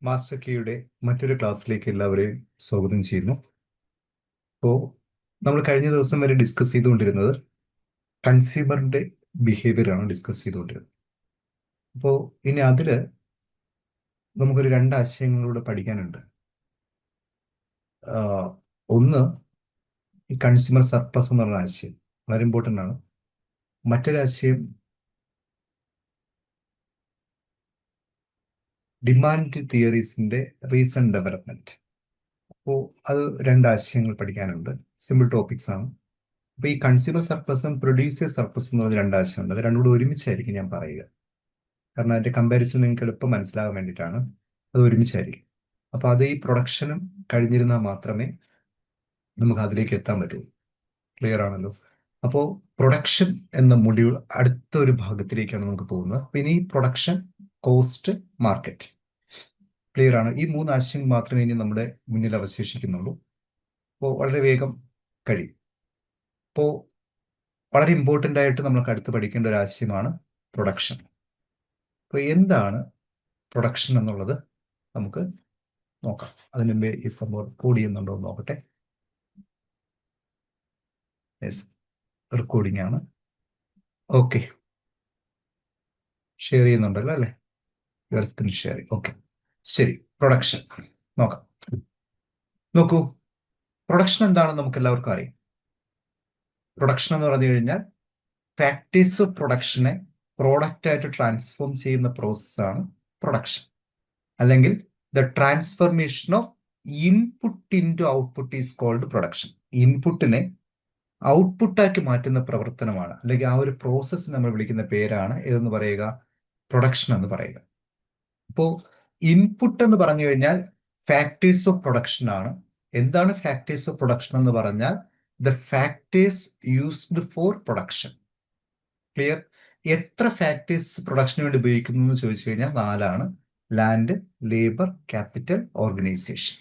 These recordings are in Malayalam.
മാസ്റ്റർ കീയുടെ മറ്റൊരു ക്ലാസ്സിലേക്ക് എല്ലാവരെയും സ്വാഗതം ചെയ്യുന്നു. അപ്പോൾ നമ്മൾ കഴിഞ്ഞ ദിവസം വരെ ഡിസ്കസ് ചെയ്തുകൊണ്ടിരുന്നത് കൺസ്യൂമറിന്റെ ബിഹേവിയർ ആണ് ഡിസ്കസ് ചെയ്തുകൊണ്ടിരുന്നത്. അപ്പോൾ ഇനി അതിൽ നമുക്കൊരു രണ്ട് ആശയങ്ങളിലൂടെ പഠിക്കാനുണ്ട്. ഒന്ന്, ഈ കൺസ്യൂമർ സർപ്ലസ് എന്ന് പറഞ്ഞ ആശയം വളരെ ഇമ്പോർട്ടൻ്റ് ആണ്. മറ്റൊരാശയം ഡിമാൻഡ് തിയറീസിന്റെ റീസെന്റ് ഡെവലപ്മെന്റ്. അപ്പോൾ അത് രണ്ട് ആശയങ്ങൾ പഠിക്കാനുണ്ട്. സിമ്പിൾ ടോപ്പിക്സ് ആണ്. അപ്പോൾ ഈ കൺസ്യൂമർ സർപ്ലസും പ്രൊഡ്യൂസർ സർപ്ലസ് എന്ന് പറഞ്ഞ രണ്ട് ആശയമുണ്ട്. അത് രണ്ടും കൂടെ ഒരുമിച്ചായിരിക്കും ഞാൻ പറയുക. കാരണം അതിന്റെ കമ്പാരിസൺ നിങ്ങൾക്ക് എളുപ്പം മനസ്സിലാകാൻ വേണ്ടിയിട്ടാണ്. അത് ഒരുമിച്ചായിരിക്കും. അപ്പോൾ അത് ഈ പ്രൊഡക്ഷനും കഴിഞ്ഞിരുന്നാൽ മാത്രമേ നമുക്ക് അതിലേക്ക് എത്താൻ പറ്റൂ. ക്ലിയർ ആണല്ലോ? അപ്പോൾ പ്രൊഡക്ഷൻ എന്ന മൊഡ്യൂൾ അടുത്ത ഒരു ഭാഗത്തിലേക്കാണ് നമുക്ക് പോകുന്നത്. അപ്പോൾ ഇനി പ്രൊഡക്ഷൻ, കോസ്റ്റ്, മാർക്കറ്റ്. ക്ലിയർ ആണ്? ഈ മൂന്ന് ആശയങ്ങൾ മാത്രമേ ഇനി നമ്മുടെ മുന്നിൽ അവശേഷിക്കുന്നുള്ളൂ. അപ്പോൾ വളരെ വേഗം കഴിയും. അപ്പോൾ വളരെ ഇമ്പോർട്ടൻ്റ് ആയിട്ട് നമുക്ക് അടുത്ത് പഠിക്കേണ്ട ഒരു ആശയമാണ് പ്രൊഡക്ഷൻ. അപ്പോൾ എന്താണ് പ്രൊഡക്ഷൻ എന്നുള്ളത് നമുക്ക് നോക്കാം. അതിന് മുമ്പേ ഈ സംഭവം റെക്കോർഡ് ചെയ്യുന്നുണ്ടോ എന്ന് നോക്കട്ടെ. യെസ്, റെക്കോർഡിംഗ് ആണ്. ഓക്കെ, ഷെയർ ചെയ്യുന്നുണ്ടല്ലോ അല്ലേ? Screen share. ഓക്കെ, ശരി. പ്രൊഡക്ഷൻ നോക്കാം. നോക്കൂ, പ്രൊഡക്ഷൻ എന്താണെന്ന് നമുക്ക് എല്ലാവർക്കും അറിയാം. പ്രൊഡക്ഷൻ എന്ന് പറഞ്ഞു കഴിഞ്ഞാൽ ഫാക്ടേഴ്സ് ഓഫ് പ്രൊഡക്ഷനെ പ്രോഡക്റ്റ് ആയിട്ട് ട്രാൻസ്ഫോം ചെയ്യുന്ന പ്രോസസ്സാണ് പ്രൊഡക്ഷൻ. അല്ലെങ്കിൽ the transformation of input in to output is called production. ഇൻപുട്ടിനെ ഔട്ട്പുട്ടാക്കി മാറ്റുന്ന പ്രവർത്തനമാണ്, അല്ലെങ്കിൽ ആ ഒരു പ്രോസസ്സ് നമ്മൾ വിളിക്കുന്ന പേരാണ് ഏതെന്ന് പറയുക? പ്രൊഡക്ഷൻ എന്ന് പറയുക. അപ്പോൾ ഇൻപുട്ട് എന്ന് പറഞ്ഞു കഴിഞ്ഞാൽ ഫാക്ടേഴ്സ് ഓഫ് പ്രൊഡക്ഷൻ ആണ്. എന്താണ് ഫാക്ടേഴ്സ് ഓഫ് പ്രൊഡക്ഷൻ എന്ന് പറഞ്ഞാൽ? The factors used for production. Clear? എത്ര ഫാക്ടേഴ്സ് പ്രൊഡക്ഷന് വേണ്ടി ഉപയോഗിക്കുന്നു എന്ന് ചോദിച്ചു കഴിഞ്ഞാൽ 4ആണ്. Land, labour, capital, organisation.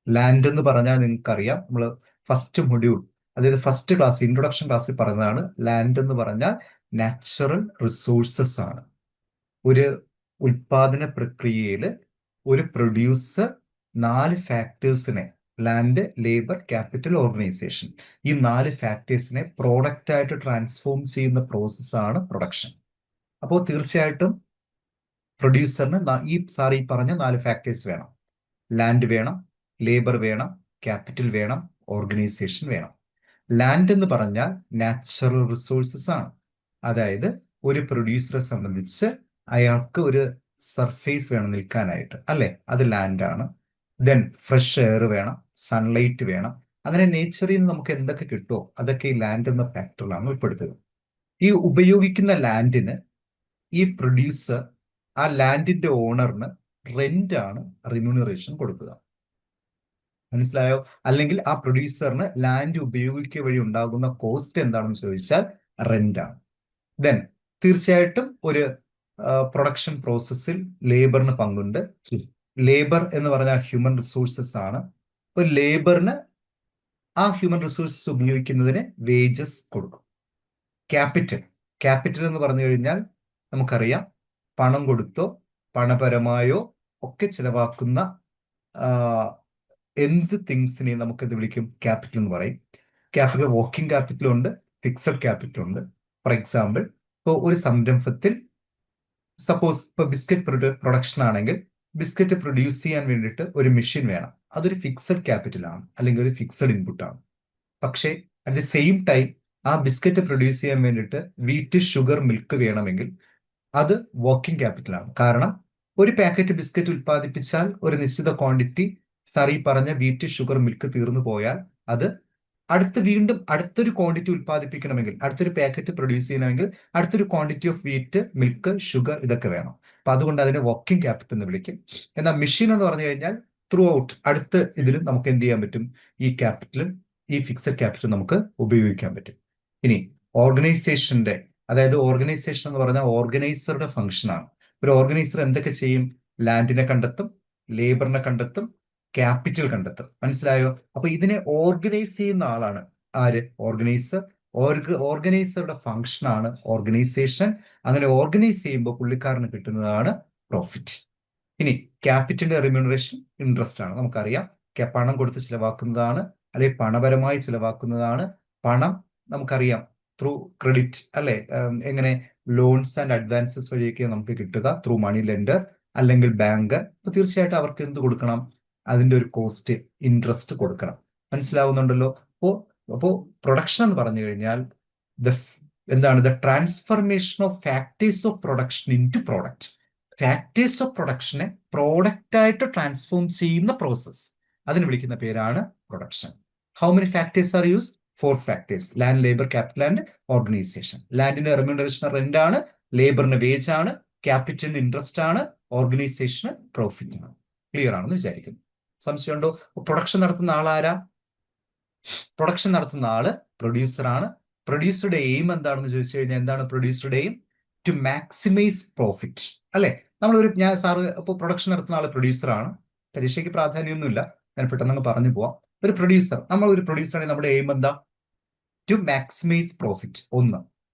Land എന്ന് പറഞ്ഞാൽ നിങ്ങൾക്കറിയാം, നമ്മൾ ഫസ്റ്റ് മൊഡ്യൂൾ, അതായത് ഫസ്റ്റ് ക്ലാസ്, ഇൻട്രൊഡക്ഷൻ ക്ലാസ്സിൽ പറഞ്ഞതാണ്. ലാൻഡ് എന്ന് പറഞ്ഞാൽ നാച്ചുറൽ റിസോഴ്സസ് ആണ്. ഒരു ഉൽപാദന പ്രക്രിയയിൽ ഒരു പ്രൊഡ്യൂസർ 4 ഫാക്ടേഴ്സിനെ, ലാൻഡ്, ലേബർ, ക്യാപിറ്റൽ, ഓർഗനൈസേഷൻ, ഈ 4 ഫാക്ടേഴ്സിനെ പ്രോഡക്റ്റ് ആയിട്ട് ട്രാൻസ്ഫോം ചെയ്യുന്ന പ്രോസസ്സാണ് പ്രൊഡക്ഷൻ. അപ്പോൾ തീർച്ചയായിട്ടും പ്രൊഡ്യൂസറിന് ഈ പറഞ്ഞ 4 ഫാക്ടേഴ്സ് വേണം. ലാൻഡ് വേണം, ലേബർ വേണം, ക്യാപിറ്റൽ വേണം, ഓർഗനൈസേഷൻ വേണം. ലാൻഡ് എന്ന് പറഞ്ഞാൽ നാച്ചുറൽ റിസോഴ്സസ് ആണ്. അതായത് ഒരു പ്രൊഡ്യൂസറെ സംബന്ധിച്ച് അയാൾക്ക് ഒരു സർഫേസ് വേണം നിൽക്കാനായിട്ട്, അല്ലെ? അത് ലാൻഡാണ്. ദെൻ ഫ്രഷ് എയർ വേണം, സൺലൈറ്റ് വേണം. അങ്ങനെ നേച്ചറിൽ നിന്ന് നമുക്ക് എന്തൊക്കെ കിട്ടുമോ അതൊക്കെ ഈ ലാൻഡ് എന്ന ഫാക്ടറിലാണ് ഉൾപ്പെടുത്തുക. ഈ ഉപയോഗിക്കുന്ന ലാൻഡിന് ഈ പ്രൊഡ്യൂസർ ആ ലാൻഡിന്റെ ഓണറിന് റെന്റ് ആണ്, റിമ്യൂണറേഷൻ കൊടുക്കുക. മനസ്സിലായോ? അല്ലെങ്കിൽ ആ പ്രൊഡ്യൂസറിന് ലാൻഡ് ഉപയോഗിക്കുക വഴി ഉണ്ടാകുന്ന കോസ്റ്റ് എന്താണെന്ന് ചോദിച്ചാൽ റെന്റ് ആണ്. ദെൻ തീർച്ചയായിട്ടും ഒരു പ്രൊഡക്ഷൻ പ്രോസസ്സിൽ ലേബറിന് പങ്കുണ്ട്. ലേബർ എന്ന് പറഞ്ഞാൽ ഹ്യൂമൻ റിസോഴ്സസ് ആണ്. ഒരു ലേബറിന് ആ ഹ്യൂമൻ റിസോഴ്സസ് ഉപയോഗിക്കുന്നതിന് വേജസ് കൊടുക്കും. ക്യാപിറ്റൽ എന്ന് പറഞ്ഞു കഴിഞ്ഞാൽ നമുക്കറിയാം, പണം കൊടുത്തോ പണപരമായോ ഒക്കെ ചിലവാക്കുന്ന എന്ത് തിങ്സിനെയും നമുക്കെന്ത് വിളിക്കും? ക്യാപിറ്റൽ എന്ന് പറയും. ക്യാപിറ്റൽ വർക്കിംഗ് ക്യാപിറ്റൽ ഉണ്ട്, ഫിക്സഡ് ക്യാപിറ്റൽ ഉണ്ട്. ഫോർ എക്സാമ്പിൾ, ഇപ്പോൾ ഒരു സംരംഭത്തിൽ സപ്പോസ് ഇപ്പോൾ ബിസ്ക്കറ്റ് പ്രൊഡക്ഷൻ ആണെങ്കിൽ ബിസ്ക്കറ്റ് പ്രൊഡ്യൂസ് ചെയ്യാൻ വേണ്ടിയിട്ട് ഒരു മെഷീൻ വേണം. അതൊരു ഫിക്സഡ് ക്യാപിറ്റൽ ആണ്, അല്ലെങ്കിൽ ഒരു ഫിക്സഡ് ഇൻപുട്ട് ആണ്. പക്ഷേ അറ്റ് ദി സെയിം ടൈം ആ ബിസ്ക്കറ്റ് പ്രൊഡ്യൂസ് ചെയ്യാൻ വേണ്ടിയിട്ട് വീറ്റ്, ഷുഗർ, മിൽക്ക് വേണമെങ്കിൽ അത് വർക്കിംഗ് ക്യാപിറ്റൽ ആണ്. കാരണം ഒരു പാക്കറ്റ് ബിസ്ക്കറ്റ് ഉൽപ്പാദിപ്പിച്ചാൽ ഒരു നിശ്ചിത ക്വാണ്ടിറ്റി, ഈ പറഞ്ഞ വീറ്റ്, ഷുഗർ, മിൽക്ക് തീർന്നു പോയാൽ അത് വീണ്ടും അടുത്തൊരു ക്വാണ്ടിറ്റി ഉൽപ്പാദിപ്പിക്കണമെങ്കിൽ, അടുത്തൊരു പാക്കറ്റ് പ്രൊഡ്യൂസ് ചെയ്യണമെങ്കിൽ അടുത്തൊരു quantity of wheat, milk, sugar ഇതൊക്കെ വേണം. അപ്പൊ അതുകൊണ്ട് അതിനെ വർക്കിംഗ് ക്യാപിറ്റൽ എന്ന് വിളിക്കും. എന്നാൽ മെഷീൻ എന്ന് പറഞ്ഞു കഴിഞ്ഞാൽ ത്രൂ ഔട്ട് അടുത്ത ഇതിലും നമുക്ക് എന്ത് ചെയ്യാൻ പറ്റും? ഈ ക്യാപിറ്റലും ഈ ഫിക്സഡ് ക്യാപിറ്റൽ നമുക്ക് ഉപയോഗിക്കാൻ പറ്റും. ഇനി ഓർഗനൈസേഷന്റെ, അതായത് ഓർഗനൈസേഷൻ എന്ന് പറഞ്ഞാൽ ഓർഗനൈസറുടെ ഫംഗ്ഷൻ ആണ്. ഒരു ഓർഗനൈസർ എന്തൊക്കെ ചെയ്യും? ലാൻഡിനെ കണ്ടെത്തും, ലേബറിനെ കണ്ടെത്തും, ക്യാപിറ്റൽ കണ്ടെത്തും. മനസ്സിലായോ? അപ്പൊ ഇതിനെ ഓർഗനൈസ് ചെയ്യുന്ന ആളാണ് ആര്? ഓർഗനൈസർ. ഓർഗനൈസറുടെ ഫംഗ്ഷൻ ആണ് ഓർഗനൈസേഷൻ. അങ്ങനെ ഓർഗനൈസ് ചെയ്യുമ്പോൾ പുള്ളിക്കാരന് കിട്ടുന്നതാണ് പ്രോഫിറ്റ്. ഇനി ക്യാപിറ്റലിന്റെ റിമ്യൂണറേഷൻ ഇൻട്രസ്റ്റ് ആണ്. നമുക്കറിയാം പണം കൊടുത്ത് ചിലവാക്കുന്നതാണ്, അല്ലെങ്കിൽ പണപരമായി ചിലവാക്കുന്നതാണ്. പണം നമുക്കറിയാം ത്രൂ ക്രെഡിറ്റ് അല്ലെ, എങ്ങനെ ലോൺസ് ആൻഡ് അഡ്വാൻസസ് വഴിയൊക്കെ നമുക്ക് കിട്ടുക, ത്രൂ മണി ലെൻഡർ അല്ലെങ്കിൽ ബാങ്ക്. അപ്പൊ തീർച്ചയായിട്ടും അവർക്ക് എന്ത് കൊടുക്കണം? അതിന്റെ ഒരു കോസ്റ്റ്, ഇൻട്രസ്റ്റ് കൊടുക്കണം. മനസ്സിലാവുന്നുണ്ടല്ലോ? അപ്പോ പ്രൊഡക്ഷൻ എന്ന് പറഞ്ഞു കഴിഞ്ഞാൽ എന്താണ്? The transformation of factors of production into product. Factors of പ്രൊഡക്ഷനെ പ്രോഡക്റ്റ് ആയിട്ട് ട്രാൻസ്ഫോം ചെയ്യുന്ന പ്രോസസ്, അതിന് വിളിക്കുന്ന പേരാണ് production. How many factors are use? 4 factors: land, labour, capital and organisation. ലാൻഡിന് റെമ്യൂണറേഷൻ റെന്റ് ആണ്, ലേബറിന് വേജ് ആണ്, ക്യാപിറ്റലിന് ഇൻട്രസ്റ്റ് ആണ്, ഓർഗനൈസേഷന് പ്രോഫിറ്റ് ആണ്. ക്ലിയർ ആണെന്ന് വിചാരിക്കുന്നു. സംശയമുണ്ടോ? പ്രൊഡക്ഷൻ നടത്തുന്ന ആളാരാ? പ്രൊഡക്ഷൻ നടത്തുന്ന ആള് പ്രൊഡ്യൂസർ ആണ്. പ്രൊഡ്യൂസറുടെ എയിം എന്താണെന്ന് ചോദിച്ചു കഴിഞ്ഞാൽ എന്താണ് പ്രൊഡ്യൂസറുടെ എയിം? ടു മാക്സിമൈസ് പ്രോഫിറ്റ് അല്ലെ. ഞാൻ സാറ് ഇപ്പോൾ പ്രൊഡക്ഷൻ നടത്തുന്ന ആള് പ്രൊഡ്യൂസർ ആണ്. പരീക്ഷയ്ക്ക് പ്രാധാന്യമൊന്നുമില്ല, ഞാൻ പെട്ടെന്ന് പറഞ്ഞു പോവാം. ഒരു പ്രൊഡ്യൂസർ, നമ്മൾ ഒരു പ്രൊഡ്യൂസർ ആണെങ്കിൽ നമ്മുടെ എയിം എന്താ? To maximise profit.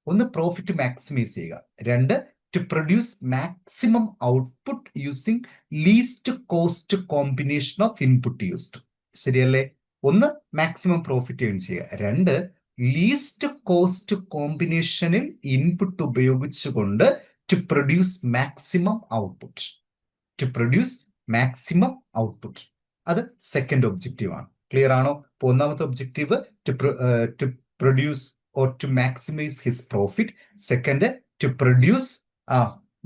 ഒന്ന് പ്രോഫിറ്റ് മാക്സിമൈസ് ചെയ്യുക. 2 to produce maximum output using least cost combination of input used. ശരിയല്ലേ? ഒന്ന് മാക്സിമം പ്രോഫിറ്റ് ഏൺ ചെയ്യുക. 2 ലീസ്റ്റ് കോസ്റ്റ് കോമ്പിനേഷനിൽ ഇൻപുട്ട് ഉപയോഗിച്ചുകൊണ്ട് to produce maximum output. To produce maximum output, അത് സെക്കൻഡ് ഒബ്ജക്റ്റീവ് ആണ്. ക്ലിയർ ആണോ? ഇപ്പൊ ഒന്നാമത്തെ objective to produce or to maximise his profit. Second to produce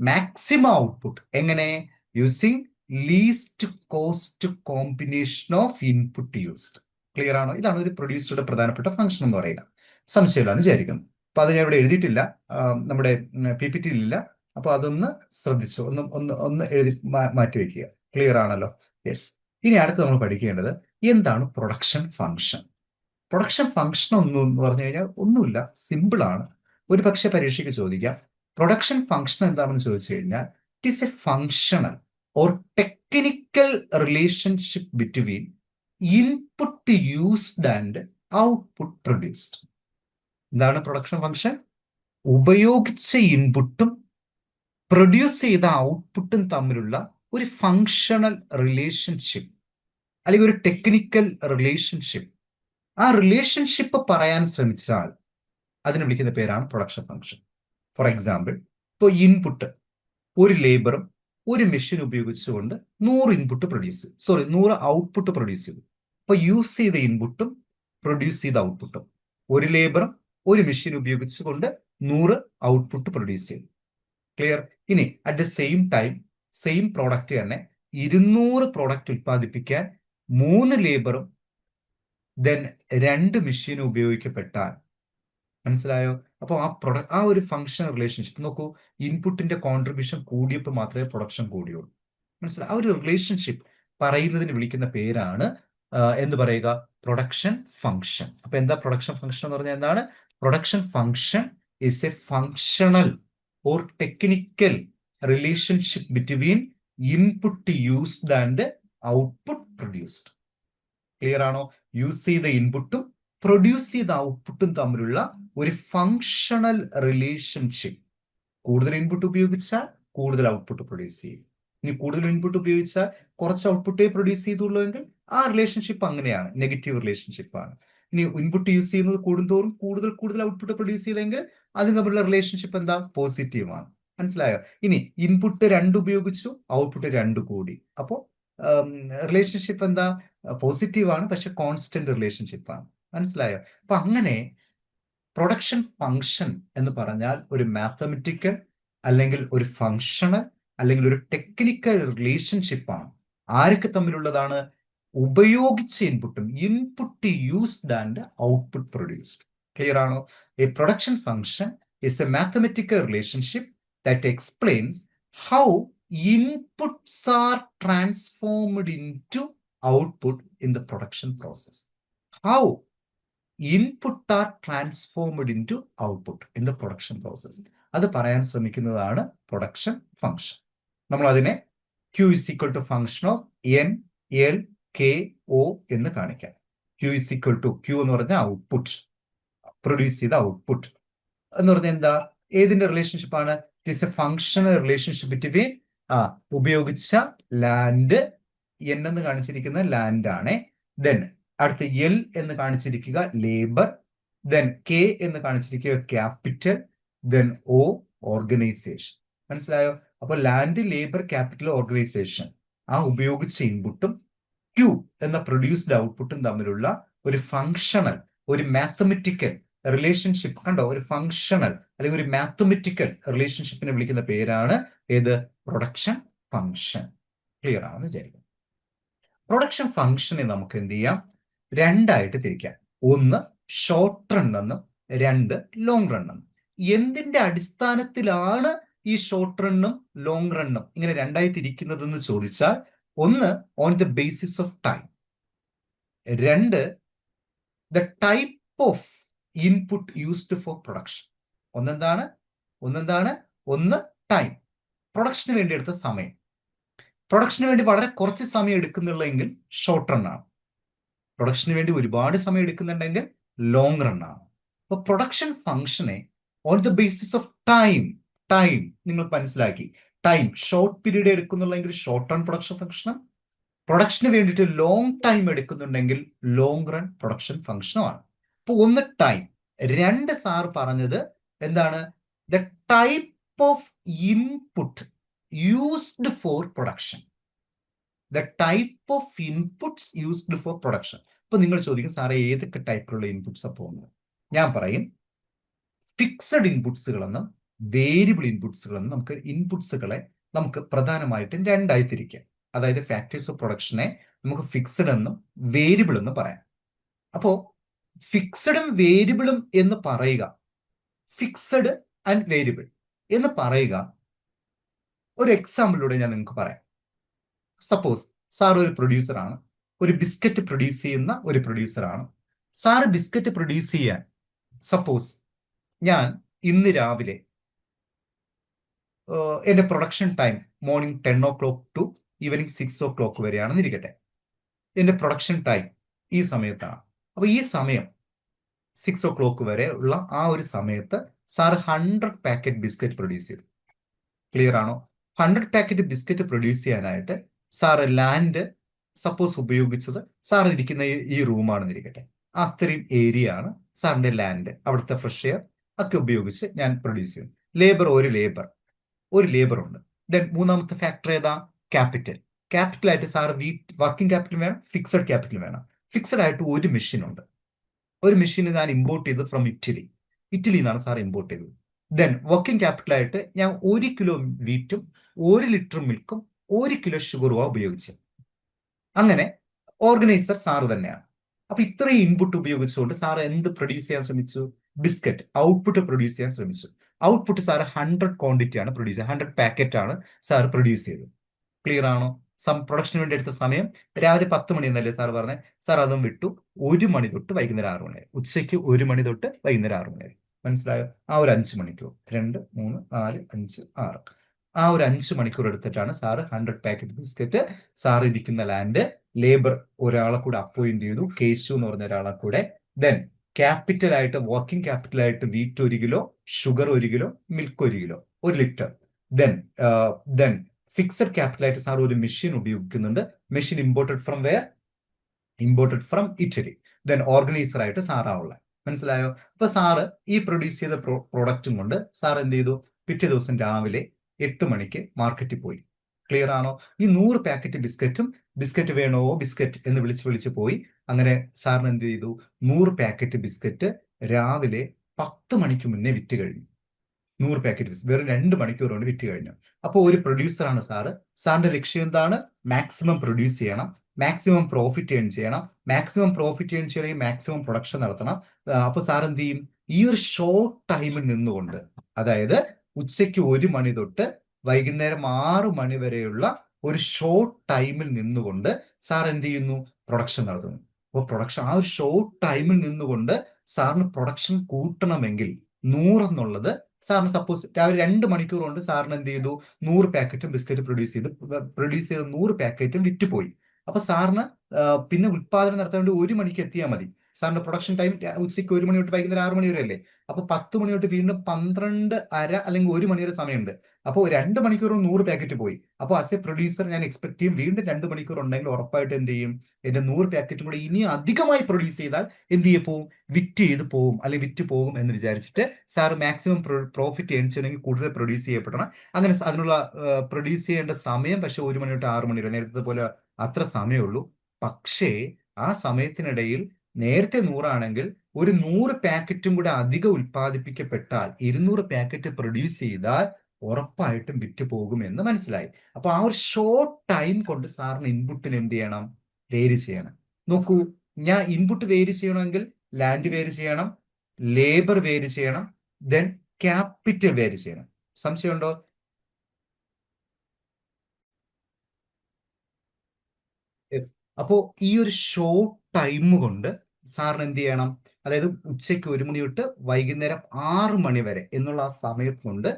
maximum output. എങ്ങനെ? Using least cost combination of input used. Clear ആണോ? ഇതാണ് ഒരു പ്രൊഡ്യൂസറുടെ പ്രധാനപ്പെട്ട ഫംഗ്ഷൻ എന്ന് പറയുന്നത്. സംശയമില്ലാന്ന് വിചാരിക്കുന്നു. അപ്പൊ അത് ഞാൻ ഇവിടെ എഴുതിയിട്ടില്ല, നമ്മുടെ PPT ഇല്ല. അപ്പൊ അതൊന്ന് ശ്രദ്ധിച്ചു, ഒന്ന് എഴുതി മാറ്റി വെക്കുക. ക്ലിയർ ആണല്ലോ? യെസ്. ഇനി അടുത്ത് നമ്മൾ പഠിക്കേണ്ടത് എന്താണ് പ്രൊഡക്ഷൻ ഫംഗ്ഷൻ. പ്രൊഡക്ഷൻ ഫംഗ്ഷൻ എന്ന് പറഞ്ഞു കഴിഞ്ഞാൽ ഒന്നുമില്ല, സിമ്പിൾ ആണ്. ഒരു പക്ഷെ പരീക്ഷയ്ക്ക് ചോദിക്കാം പ്രൊഡക്ഷൻ ഫംഗ്ഷൻ എന്താണെന്ന് ചോദിച്ചു കഴിഞ്ഞാൽ it is A functional or technical relationship between input used and output produced. എന്താണ് പ്രൊഡക്ഷൻ ഫംഗ്ഷൻ? ഉപയോഗിച്ച ഇൻപുട്ടും പ്രൊഡ്യൂസ് ചെയ്ത ഔട്ട്പുട്ടും തമ്മിലുള്ള ഒരു ഫങ്ഷണൽ റിലേഷൻഷിപ്പ് അല്ലെങ്കിൽ ഒരു ടെക്നിക്കൽ റിലേഷൻഷിപ്പ്. ആ റിലേഷൻഷിപ്പ് പറയാൻ ശ്രമിച്ചാൽ അതിനെ വിളിക്കുന്ന പേരാണ് പ്രൊഡക്ഷൻ ഫംഗ്ഷൻ. ഫോർ എക്സാമ്പിൾ, ഇപ്പോൾ ഇൻപുട്ട് ഒരു ലേബറും ഒരു മെഷീൻ ഉപയോഗിച്ചുകൊണ്ട് 100 ഔട്ട്പുട്ട് പ്രൊഡ്യൂസ് ചെയ്തു. അപ്പൊ യൂസ് ചെയ്ത ഇൻപുട്ടും പ്രൊഡ്യൂസ് ചെയ്ത ഔട്ട്പുട്ടും ഒരു ലേബറും ഒരു മെഷീൻ ഉപയോഗിച്ചുകൊണ്ട് 100 ഔട്ട്പുട്ട് പ്രൊഡ്യൂസ് ചെയ്തു. ക്ലിയർ? ഇനി at the same time same product തന്നെ 200 പ്രോഡക്റ്റ് ഉത്പാദിപ്പിക്കാൻ 3 ലേബറും ദെൻ 2 മെഷീനും ഉപയോഗിക്കപ്പെട്ടാൽ, മനസ്സിലായോ? അപ്പോൾ ആ ഒരു ഫംഗ്ഷൻ റിലേഷൻഷിപ്പ് നോക്കൂ. ഇൻപുട്ടിന്റെ കോൺട്രിബ്യൂഷൻ കൂടിയപ്പോൾ മാത്രമേ പ്രൊഡക്ഷൻ കൂടിയുള്ളൂ. മനസ്സിലായി? ആ ഒരു റിലേഷൻഷിപ്പ് പറയുന്നതിന് വിളിക്കുന്ന പേരാണ് എന്ന് പറയുക, പ്രൊഡക്ഷൻ ഫംഗ്ഷൻ. അപ്പൊ എന്താ പ്രൊഡക്ഷൻ ഫംഗ്ഷൻ എന്ന് പറഞ്ഞാൽ എന്താണ്? Production function is A functional or technical relationship between input used and output produced. Clear ആണോ? യൂസ് ചെയ്ത ഇൻപുട്ടും പ്രൊഡ്യൂസ് ചെയ്ത ഔട്ട്പുട്ടും തമ്മിലുള്ള ഒരു ഫങ്ഷണൽ റിലേഷൻഷിപ്പ്. കൂടുതൽ ഇൻപുട്ട് ഉപയോഗിച്ചാൽ കൂടുതൽ ഔട്ട്പുട്ട് പ്രൊഡ്യൂസ് ചെയ്യും. ഇനി കൂടുതൽ ഇൻപുട്ട് ഉപയോഗിച്ചാൽ കുറച്ച് ഔട്ട്പുട്ടേ പ്രൊഡ്യൂസ് ചെയ്തുള്ളൂ എങ്കിൽ ആ റിലേഷൻഷിപ്പ് അങ്ങനെയാണ്, നെഗറ്റീവ് റിലേഷൻഷിപ്പ് ആണ്. ഇനി ഇൻപുട്ട് യൂസ് ചെയ്യുന്നത് കൂടുന്തോറും കൂടുതൽ ഔട്ട്പുട്ട് പ്രൊഡ്യൂസ് ചെയ്തെങ്കിൽ അതിന് തമ്മിലുള്ള റിലേഷൻഷിപ്പ് എന്താ? പോസിറ്റീവ് ആണ്. മനസ്സിലായോ? ഇനി ഇൻപുട്ട് 2 ഉപയോഗിച്ചു, ഔട്ട്പുട്ട് 2 കൂടി, അപ്പോൾ റിലേഷൻഷിപ്പ് എന്താ? പോസിറ്റീവ് ആണ്, പക്ഷെ കോൺസ്റ്റന്റ് റിലേഷൻഷിപ്പ് ആണ്. മനസ്സിലായോ? അപ്പൊ അങ്ങനെ പ്രൊഡക്ഷൻ ഫംഗ്ഷൻ എന്ന് പറഞ്ഞാൽ ഒരു മാത്തമെറ്റിക്കൽ അല്ലെങ്കിൽ ഒരു ഫങ്ഷണൽ അല്ലെങ്കിൽ ഒരു ടെക്നിക്കൽ റിലേഷൻഷിപ്പ് ആണ്. ആരൊക്കെ തമ്മിലുള്ളതാണ്? ഉപയോഗിച്ച ഇൻപുട്ടും, input used and output produced. Clear ആണോ? A production function is a mathematical relationship that explains how inputs are transformed into output in the production process. How input are transformed into output in the production process. അത് പറയാൻ ശ്രമിക്കുന്നതാണ് പ്രൊഡക്ഷൻ ഫംഗ്ഷൻ. നമ്മൾ അതിനെ Q is equal to function of N, L, K, O എന്ന് കാണിക്കാം. Q is equal to Q എന്ന് പറഞ്ഞ ഔട്ട്പുട്ട്, പ്രൊഡ്യൂസ് ചെയ്ത ഔട്ട്പുട്ട് എന്ന് പറഞ്ഞാൽ എന്താ? ഏതിന്റെ റിലേഷൻഷിപ്പ് ആണ്? It is A functional relationship between ഉപയോഗിച്ച ലാൻഡ് N എന്ന് കാണിച്ചിരിക്കുന്ന ലാൻഡ് ആണ്. ദെൻ അടുത്ത് L എന്ന് കാണിച്ചിരിക്കുക ലേബർ, ദെൻ K എന്ന് കാണിച്ചിരിക്കുക ക്യാപിറ്റൽ, ദെൻ O ഓർഗനൈസേഷൻ. മനസ്സിലായോ? അപ്പൊ ലാൻഡ്, ലേബർ, ക്യാപിറ്റൽ, ഓർഗനൈസേഷൻ ഉപയോഗിച്ച ഇൻപുട്ടും Q എന്ന പ്രൊഡ്യൂസ്ഡ് ഔട്ട്പുട്ടും തമ്മിലുള്ള ഒരു ഫങ്ഷണൽ, ഒരു മാത്തമെറ്റിക്കൽ റിലേഷൻഷിപ്പ്. കണ്ടോ? ഒരു ഫങ്ഷണൽ അല്ലെങ്കിൽ ഒരു മാത്തമെറ്റിക്കൽ റിലേഷൻഷിപ്പിനെ വിളിക്കുന്ന പേരാണ് ഏത്? Production function. ക്ലിയർ ആണെന്ന് വിചാരിക്കും. പ്രൊഡക്ഷൻ ഫങ്ഷനെ നമുക്ക് എന്ത് ചെയ്യാം? രണ്ടായിട്ട് തിരിക്കാം. ഒന്ന് ഷോർട്ട് റൺ എന്നും രണ്ട് ലോങ് റൺ എന്നും. എന്തിന്റെ അടിസ്ഥാനത്തിലാണ് ഈ ഷോർട്ട് റണ്ണും ലോങ് റണ്ണും ഇങ്ങനെ രണ്ടായി തിരിക്കുന്നതെന്ന് ചോദിച്ചാൽ, ഒന്ന് on the basis of time, രണ്ട് the type of input used for production. ഒന്നെന്താണ്? ഒന്ന് ടൈം, പ്രൊഡക്ഷന് വേണ്ടി എടുത്ത സമയം. പ്രൊഡക്ഷന് വേണ്ടി വളരെ കുറച്ച് സമയം എടുക്കുന്നുള്ളെങ്കിൽ ഷോർട്ട് റൺ ആണ്. പ്രൊഡക്ഷന് വേണ്ടി ഒരുപാട് സമയം എടുക്കുന്നുണ്ടെങ്കിൽ ലോങ് റൺ ആണ്. അപ്പൊ പ്രൊഡക്ഷൻ ഫംഗ്ഷനെ on the basis of time നിങ്ങൾ മനസ്സിലാക്കി. ടൈം ഷോർട്ട് പീരീഡ് എടുക്കുന്നുള്ളെങ്കിൽ ഷോർട്ട് റൺ പ്രൊഡക്ഷൻ ഫംഗ്ഷനും, പ്രൊഡക്ഷന് വേണ്ടിയിട്ട് ലോങ് ടൈം എടുക്കുന്നുണ്ടെങ്കിൽ ലോങ് റൺ പ്രൊഡക്ഷൻ ഫംഗ്ഷനുമാണ്. അപ്പൊ ഒന്ന് ടൈം, രണ്ട് സാർ പറഞ്ഞത് എന്താണ്? The type of input used for production. The type of inputs used for production. അപ്പൊ നിങ്ങൾ ചോദിക്കും, സാറേ ഏതൊക്കെ ടൈപ്പിലുള്ള ഇൻപുട്സ് പോകുന്നത്? ഞാൻ പറയും, ഫിക്സഡ് ഇൻപുട്സുകളെന്നും വേരിയബിൾ ഇൻപുട്സുകളെന്നും നമുക്ക് പ്രധാനമായിട്ടും രണ്ടായി തിരിക്കാം. അതായത് ഫാക്ടേഴ്സ് ഓഫ് പ്രൊഡക്ഷനെ നമുക്ക് ഫിക്സഡ് എന്നും വേരിയബിൾ എന്നും പറയാം. അപ്പോ ഫിക്സഡും വേരിയബിളും എന്ന് പറയുക, ഫിക്സഡ് ആൻഡ് വേരിയബിൾ എന്ന് പറയുക, ഒരു എക്സാമ്പിളിലൂടെ ഞാൻ നിങ്ങൾക്ക് പറയാം. സപ്പോസ് സാർ ഒരു പ്രൊഡ്യൂസറാണ്, ഒരു ബിസ്ക്കറ്റ് പ്രൊഡ്യൂസ് ചെയ്യുന്ന ഒരു പ്രൊഡ്യൂസറാണ്. സാറ് ബിസ്ക്കറ്റ് പ്രൊഡ്യൂസ് ചെയ്യാൻ സപ്പോസ് ഞാൻ ഇന്ന് രാവിലെ എന്റെ production time morning 10 o'clock to evening 6 o'clock വരെയാണെന്ന് ഇരിക്കട്ടെ. എന്റെ പ്രൊഡക്ഷൻ ടൈം ഈ സമയത്താണ്. അപ്പൊ ഈ സമയം 6 o'clock വരെ ഉള്ള ആ ഒരു സമയത്ത് സാർ 100 പാക്കറ്റ് ബിസ്ക്കറ്റ് പ്രൊഡ്യൂസ് ചെയ്തു. ക്ലിയർ ആണോ? 100 പാക്കറ്റ് ബിസ്ക്കറ്റ് പ്രൊഡ്യൂസ് ചെയ്യാനായിട്ട് സാറ് ലാൻഡ് സപ്പോസ് ഉപയോഗിച്ചത്, സാർ ഇരിക്കുന്ന ഈ റൂമാണെന്ന് ഇരിക്കട്ടെ. അത്രയും ഏരിയ ആണ് സാറിന്റെ ലാൻഡ്. അവിടുത്തെ ഫ്രഷ് എയർ ഒക്കെ ഉപയോഗിച്ച് ഞാൻ പ്രൊഡ്യൂസ് ചെയ്യും. ലേബർ, ഒരു ലേബർ ഉണ്ട്. ദെൻ മൂന്നാമത്തെ ഫാക്ടർ ഏതാ? ക്യാപിറ്റൽ. ക്യാപിറ്റലായിട്ട് സാർ വർക്കിംഗ് ക്യാപിറ്റൽ വേണം, ഫിക്സഡ് ക്യാപിറ്റൽ വേണം. ഫിക്സഡ് ആയിട്ട് ഒരു മെഷീൻ ഉണ്ട്. ഒരു മെഷീൻ ഞാൻ ഇമ്പോർട്ട് ചെയ്ത് ഫ്രം ഇറ്റലിയിൽ നിന്നാണ് സാർ ഇമ്പോർട്ട് ചെയ്തത്. ദെൻ വർക്കിംഗ് ക്യാപിറ്റലായിട്ട് ഞാൻ 1 കിലോ വീറ്റും 1 ലിറ്റർ മിൽക്കും 1 കിലോ ഷുഗറും ഉപയോഗിച്ച്. അങ്ങനെ ഓർഗനൈസർ സാർ തന്നെയാണ്. അപ്പൊ ഇത്രയും ഇൻപുട്ട് ഉപയോഗിച്ചുകൊണ്ട് സാർ എന്ത് പ്രൊഡ്യൂസ് ചെയ്യാൻ ശ്രമിച്ചു? ബിസ്ക്കറ്റ് ഔട്ട്പുട്ട് പ്രൊഡ്യൂസ് ചെയ്യാൻ ശ്രമിച്ചു. ഔട്ട്പുട്ട് സാർ 100 ക്വാണ്ടിറ്റി ആണ് പ്രൊഡ്യൂസ് ചെയ്തത്, 100 പാക്കറ്റ് ആണ് സാർ പ്രൊഡ്യൂസ് ചെയ്തത്. ക്ലിയർ ആണോ? പ്രൊഡക്ഷന് വേണ്ടി എടുത്ത സമയം രാവിലെ 10 മണി എന്നല്ലേ സാർ പറഞ്ഞത്? സാർ അതും വിട്ടു, 1 മണി തൊട്ട് വൈകുന്നേരം 6 മണി വരെ. ഉച്ചയ്ക്ക് 1 മണി തൊട്ട് വൈകുന്നേരം 6 മണി വരെ. മനസ്സിലായോ? ആ ഒരു 5 മണിക്കൂർ, 2, 3, 4, 5, 6, ആ ഒരു 5 മണിക്കൂർ എടുത്തിട്ടാണ് സാറ് 100 പാക്കറ്റ് ബിസ്ക്കറ്റ് സാർ ഇരിക്കുന്ന ലാൻഡ്, ലേബർ ഒരാളെ കൂടെ അപ്പോയിന്റ് ചെയ്തു, കേശു എന്ന് പറഞ്ഞ ഒരാളെ കൂടെ. ദെൻ ക്യാപിറ്റൽ ആയിട്ട്, വർക്കിംഗ് ക്യാപിറ്റൽ ആയിട്ട് wheat 1 kilo, sugar 1 kilo, milk 1 kilo, 1 litre. Then fixed capital ആയിട്ട് സാർ ഒരു മെഷീൻ ഉപയോഗിക്കുന്നുണ്ട്. Machine imported from where? Imported from Italy. Then organiser ആയിട്ട് സാറാവുള്ള. മനസ്സിലായോ? അപ്പൊ സാറ് ഈ പ്രൊഡ്യൂസ് ചെയ്ത പ്രോഡക്റ്റും കൊണ്ട് സാർ എന്ത് ചെയ്തു? പിറ്റേ ദിവസം രാവിലെ 8 മണിക്ക് മാർക്കറ്റിൽ പോയി. ക്ലിയർ ആണോ? ഈ 100 പാക്കറ്റ് ബിസ്ക്കറ്റ് വേണോ ബിസ്ക്കറ്റ് എന്ന് വിളിച്ച് പോയി. അങ്ങനെ സാറിന് എന്ത് ചെയ്തു? 100 പാക്കറ്റ് ബിസ്ക്കറ്റ് രാവിലെ 10 മണിക്ക് മുന്നേ വിറ്റ് കഴിഞ്ഞു. 100 പാക്കറ്റ് ബിസ്ക്കറ്റ് വെറും 2 മണിക്കൂർ കൊണ്ട് വിറ്റ് കഴിഞ്ഞു. അപ്പോൾ ഒരു പ്രൊഡ്യൂസറാണ് സാറ്. സാറിന്റെ ലക്ഷ്യം എന്താണ്? മാക്സിമം പ്രൊഡ്യൂസ് ചെയ്യണം, മാക്സിമം പ്രോഫിറ്റ് ഏൺ ചെയ്യണം. മാക്സിമം പ്രോഫിറ്റ് ഏൺ ചെയ്യണമെങ്കിൽ മാക്സിമം പ്രൊഡക്ഷൻ നടത്തണം. അപ്പൊ സാർ എന്ത് ചെയ്യും? ഈ ഒരു ഷോർട്ട് ടൈമിൽ നിന്നുകൊണ്ട്, അതായത് ഉച്ചയ്ക്ക് 1 മണി തൊട്ട് വൈകുന്നേരം 6 മണി വരെയുള്ള ഒരു ഷോർട്ട് ടൈമിൽ നിന്നുകൊണ്ട് സാർ എന്ത് ചെയ്യുന്നു? പ്രൊഡക്ഷൻ നടത്തുന്നു. അപ്പോൾ പ്രൊഡക്ഷൻ, ആ ഒരു ഷോർട്ട് ടൈമിൽ നിന്നുകൊണ്ട് സാറിന് പ്രൊഡക്ഷൻ കൂട്ടണമെങ്കിൽ 100 എന്നുള്ളത് സാറിന് സപ്പോസ് രാവിലെ 2 മണിക്കൂർ കൊണ്ട് സാറിന് എന്ത് ചെയ്തു? 100 പാക്കറ്റും ബിസ്ക്കറ്റ് പ്രൊഡ്യൂസ് ചെയ്ത് 100 പാക്കറ്റും വിറ്റുപോയി. അപ്പൊ സാറിന് പിന്നെ ഉത്പാദനം നടത്താൻ വേണ്ടി 1 മണിക്ക് എത്തിയാൽ മതി. സാറിന്റെ പ്രൊഡക്ഷൻ ടൈം ഉച്ചയ്ക്ക് 1 മണി തൊട്ട് വൈകുന്നേരം 6 മണി വരെ അല്ലേ? അപ്പൊ 10 മണി തൊട്ട് വീണ്ടും 12:30 അല്ലെങ്കിൽ 1 മണി വരെ സമയമുണ്ട്. അപ്പോൾ 2 മണിക്കൂർ 100 പാക്കറ്റ് പോയി. അപ്പോൾ ആസ് എ പ്രൊഡ്യൂസർ ഞാൻ എക്സ്പെക്ട് ചെയ്യും വീണ്ടും 2 മണിക്കൂർ ഉണ്ടെങ്കിൽ ഉറപ്പായിട്ട് എന്ത് ചെയ്യും, എന്റെ 100 പാക്കറ്റും കൂടെ ഇനി അധികമായി പ്രൊഡ്യൂസ് ചെയ്താൽ എന്ത് ചെയ്യും പോവും, വിറ്റ് ചെയ്ത് പോവും അല്ലെങ്കിൽ വിറ്റ് പോകും എന്ന് വിചാരിച്ചിട്ട് സാർ മാക്സിമം പ്രോഫിറ്റ് ഏൺ ചെയ്യണമെങ്കിൽ കൂടുതൽ പ്രൊഡ്യൂസ് ചെയ്യപ്പെടണം. അങ്ങനെ അതിനുള്ള പ്രൊഡ്യൂസ് ചെയ്യേണ്ട സമയം പക്ഷെ 1 മണി തൊട്ട് 6 മണി വരെ, നേരത്തെ പോലെ അത്ര സമയമുള്ളൂ. പക്ഷേ ആ സമയത്തിനിടയിൽ നേരത്തെ 100 ആണെങ്കിൽ ഒരു 100 പാക്കറ്റും കൂടെ അധികം ഉൽപ്പാദിപ്പിക്കപ്പെട്ടാൽ 200 പാക്കറ്റ് പ്രൊഡ്യൂസ് ചെയ്താൽ ഉറപ്പായിട്ടും വിറ്റ് പോകുമെന്ന് മനസ്സിലായി. അപ്പൊ ആ ഒരു ഷോർട്ട് ടൈം കൊണ്ട് സാറിന് ഇൻപുട്ടിന് എന്ത് ചെയ്യണം, വേരി ചെയ്യണം. നോക്കൂ, ഞാൻ ഇൻപുട്ട് വേരി ചെയ്യണമെങ്കിൽ ലാൻഡ് വേരി ചെയ്യണം, ലേബർ വേരി ചെയ്യണം, ദെൻ ക്യാപിറ്റൽ വേരി ചെയ്യണം. സംശയമുണ്ടോ? അപ്പോ ഈ ഒരു ഷോർട്ട് ടൈം കൊണ്ട് സാറിന് എന്ത് ചെയ്യണം, അതായത് ഉച്ചയ്ക്ക് 1 മണി തൊട്ട് വൈകുന്നേരം 6 മണി വരെ എന്നുള്ള ആ സമയം കൊണ്ട്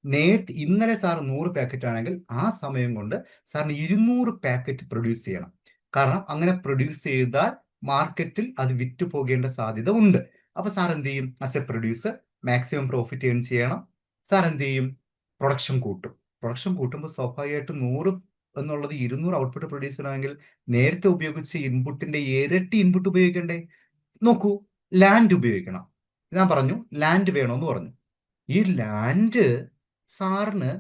നേരത്തെ ഇന്നലെ സാർ 100 പാക്കറ്റ് ആണെങ്കിൽ ആ സമയം കൊണ്ട് സാറിന് 200 പാക്കറ്റ് പ്രൊഡ്യൂസ് ചെയ്യണം. കാരണം അങ്ങനെ പ്രൊഡ്യൂസ് ചെയ്താൽ മാർക്കറ്റിൽ അത് വിറ്റ് പോകേണ്ട സാധ്യത ഉണ്ട്. അപ്പൊ സാർ എന്ത് ചെയ്യും, as A producer maximum profit earn ചെയ്യണം. സാർ എന്ത് ചെയ്യും, പ്രൊഡക്ഷൻ കൂട്ടും. പ്രൊഡക്ഷൻ കൂട്ടുമ്പോൾ സ്വാഭാവികമായിട്ടും 100 എന്നുള്ളത് 200 ഔട്ട്പുട്ട് പ്രൊഡ്യൂസ് ചെയ്യണമെങ്കിൽ നേരത്തെ ഉപയോഗിച്ച ഇൻപുട്ടിന്റെ ഇരട്ടി ഇൻപുട്ട് ഉപയോഗിക്കണ്ടേ? നോക്കൂ, ലാൻഡ് ഉപയോഗിക്കണം. ഞാൻ പറഞ്ഞു ലാൻഡ് വേണമെന്ന് പറഞ്ഞു. ഈ ലാൻഡ് സാറിന്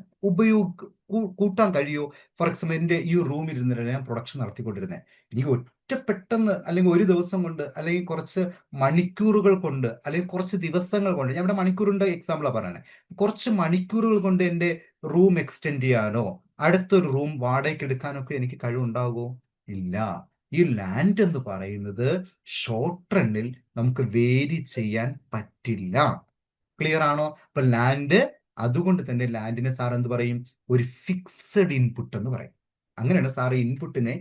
കൂട്ടാൻ കഴിയോ? ഫോർ എക്സാമ്പിൾ എന്റെ ഈ റൂമിൽ ഇരുന്നിട്ട് ഞാൻ പ്രൊഡക്ഷൻ നടത്തിക്കൊണ്ടിരുന്നത്, എനിക്ക് പെട്ടെന്ന് അല്ലെങ്കിൽ ഒരു ദിവസം കൊണ്ട് അല്ലെങ്കിൽ കുറച്ച് മണിക്കൂറുകൾ കൊണ്ട് അല്ലെങ്കിൽ കുറച്ച് ദിവസങ്ങൾ കൊണ്ട്, ഞാൻ ഇവിടെ മണിക്കൂറിന്റെ എക്സാമ്പിളാണ് പറയണേ, കുറച്ച് മണിക്കൂറുകൾ കൊണ്ട് എന്റെ റൂം എക്സ്റ്റെൻഡ് ചെയ്യാനോ അടുത്തൊരു റൂം വാടകയ്ക്ക് എടുക്കാനോ ഒക്കെ എനിക്ക് കഴിവുണ്ടാകുമോ? ഇല്ല. ഈ ലാൻഡ് എന്ന് പറയുന്നത് ഷോർട്ട് റണ്ണിൽ നമുക്ക് വേരി ചെയ്യാൻ പറ്റില്ല. ക്ലിയർ ആണോ? അപ്പൊ ലാൻഡ്, അതുകൊണ്ട് തന്നെ ലാൻഡിനെ സാർ എന്ത് പറയും, ഒരു ഫിക്സഡ് ഇൻപുട്ട് എന്ന് പറയും. അങ്ങനെയാണ് സാർ ഇൻപുട്ടിനെ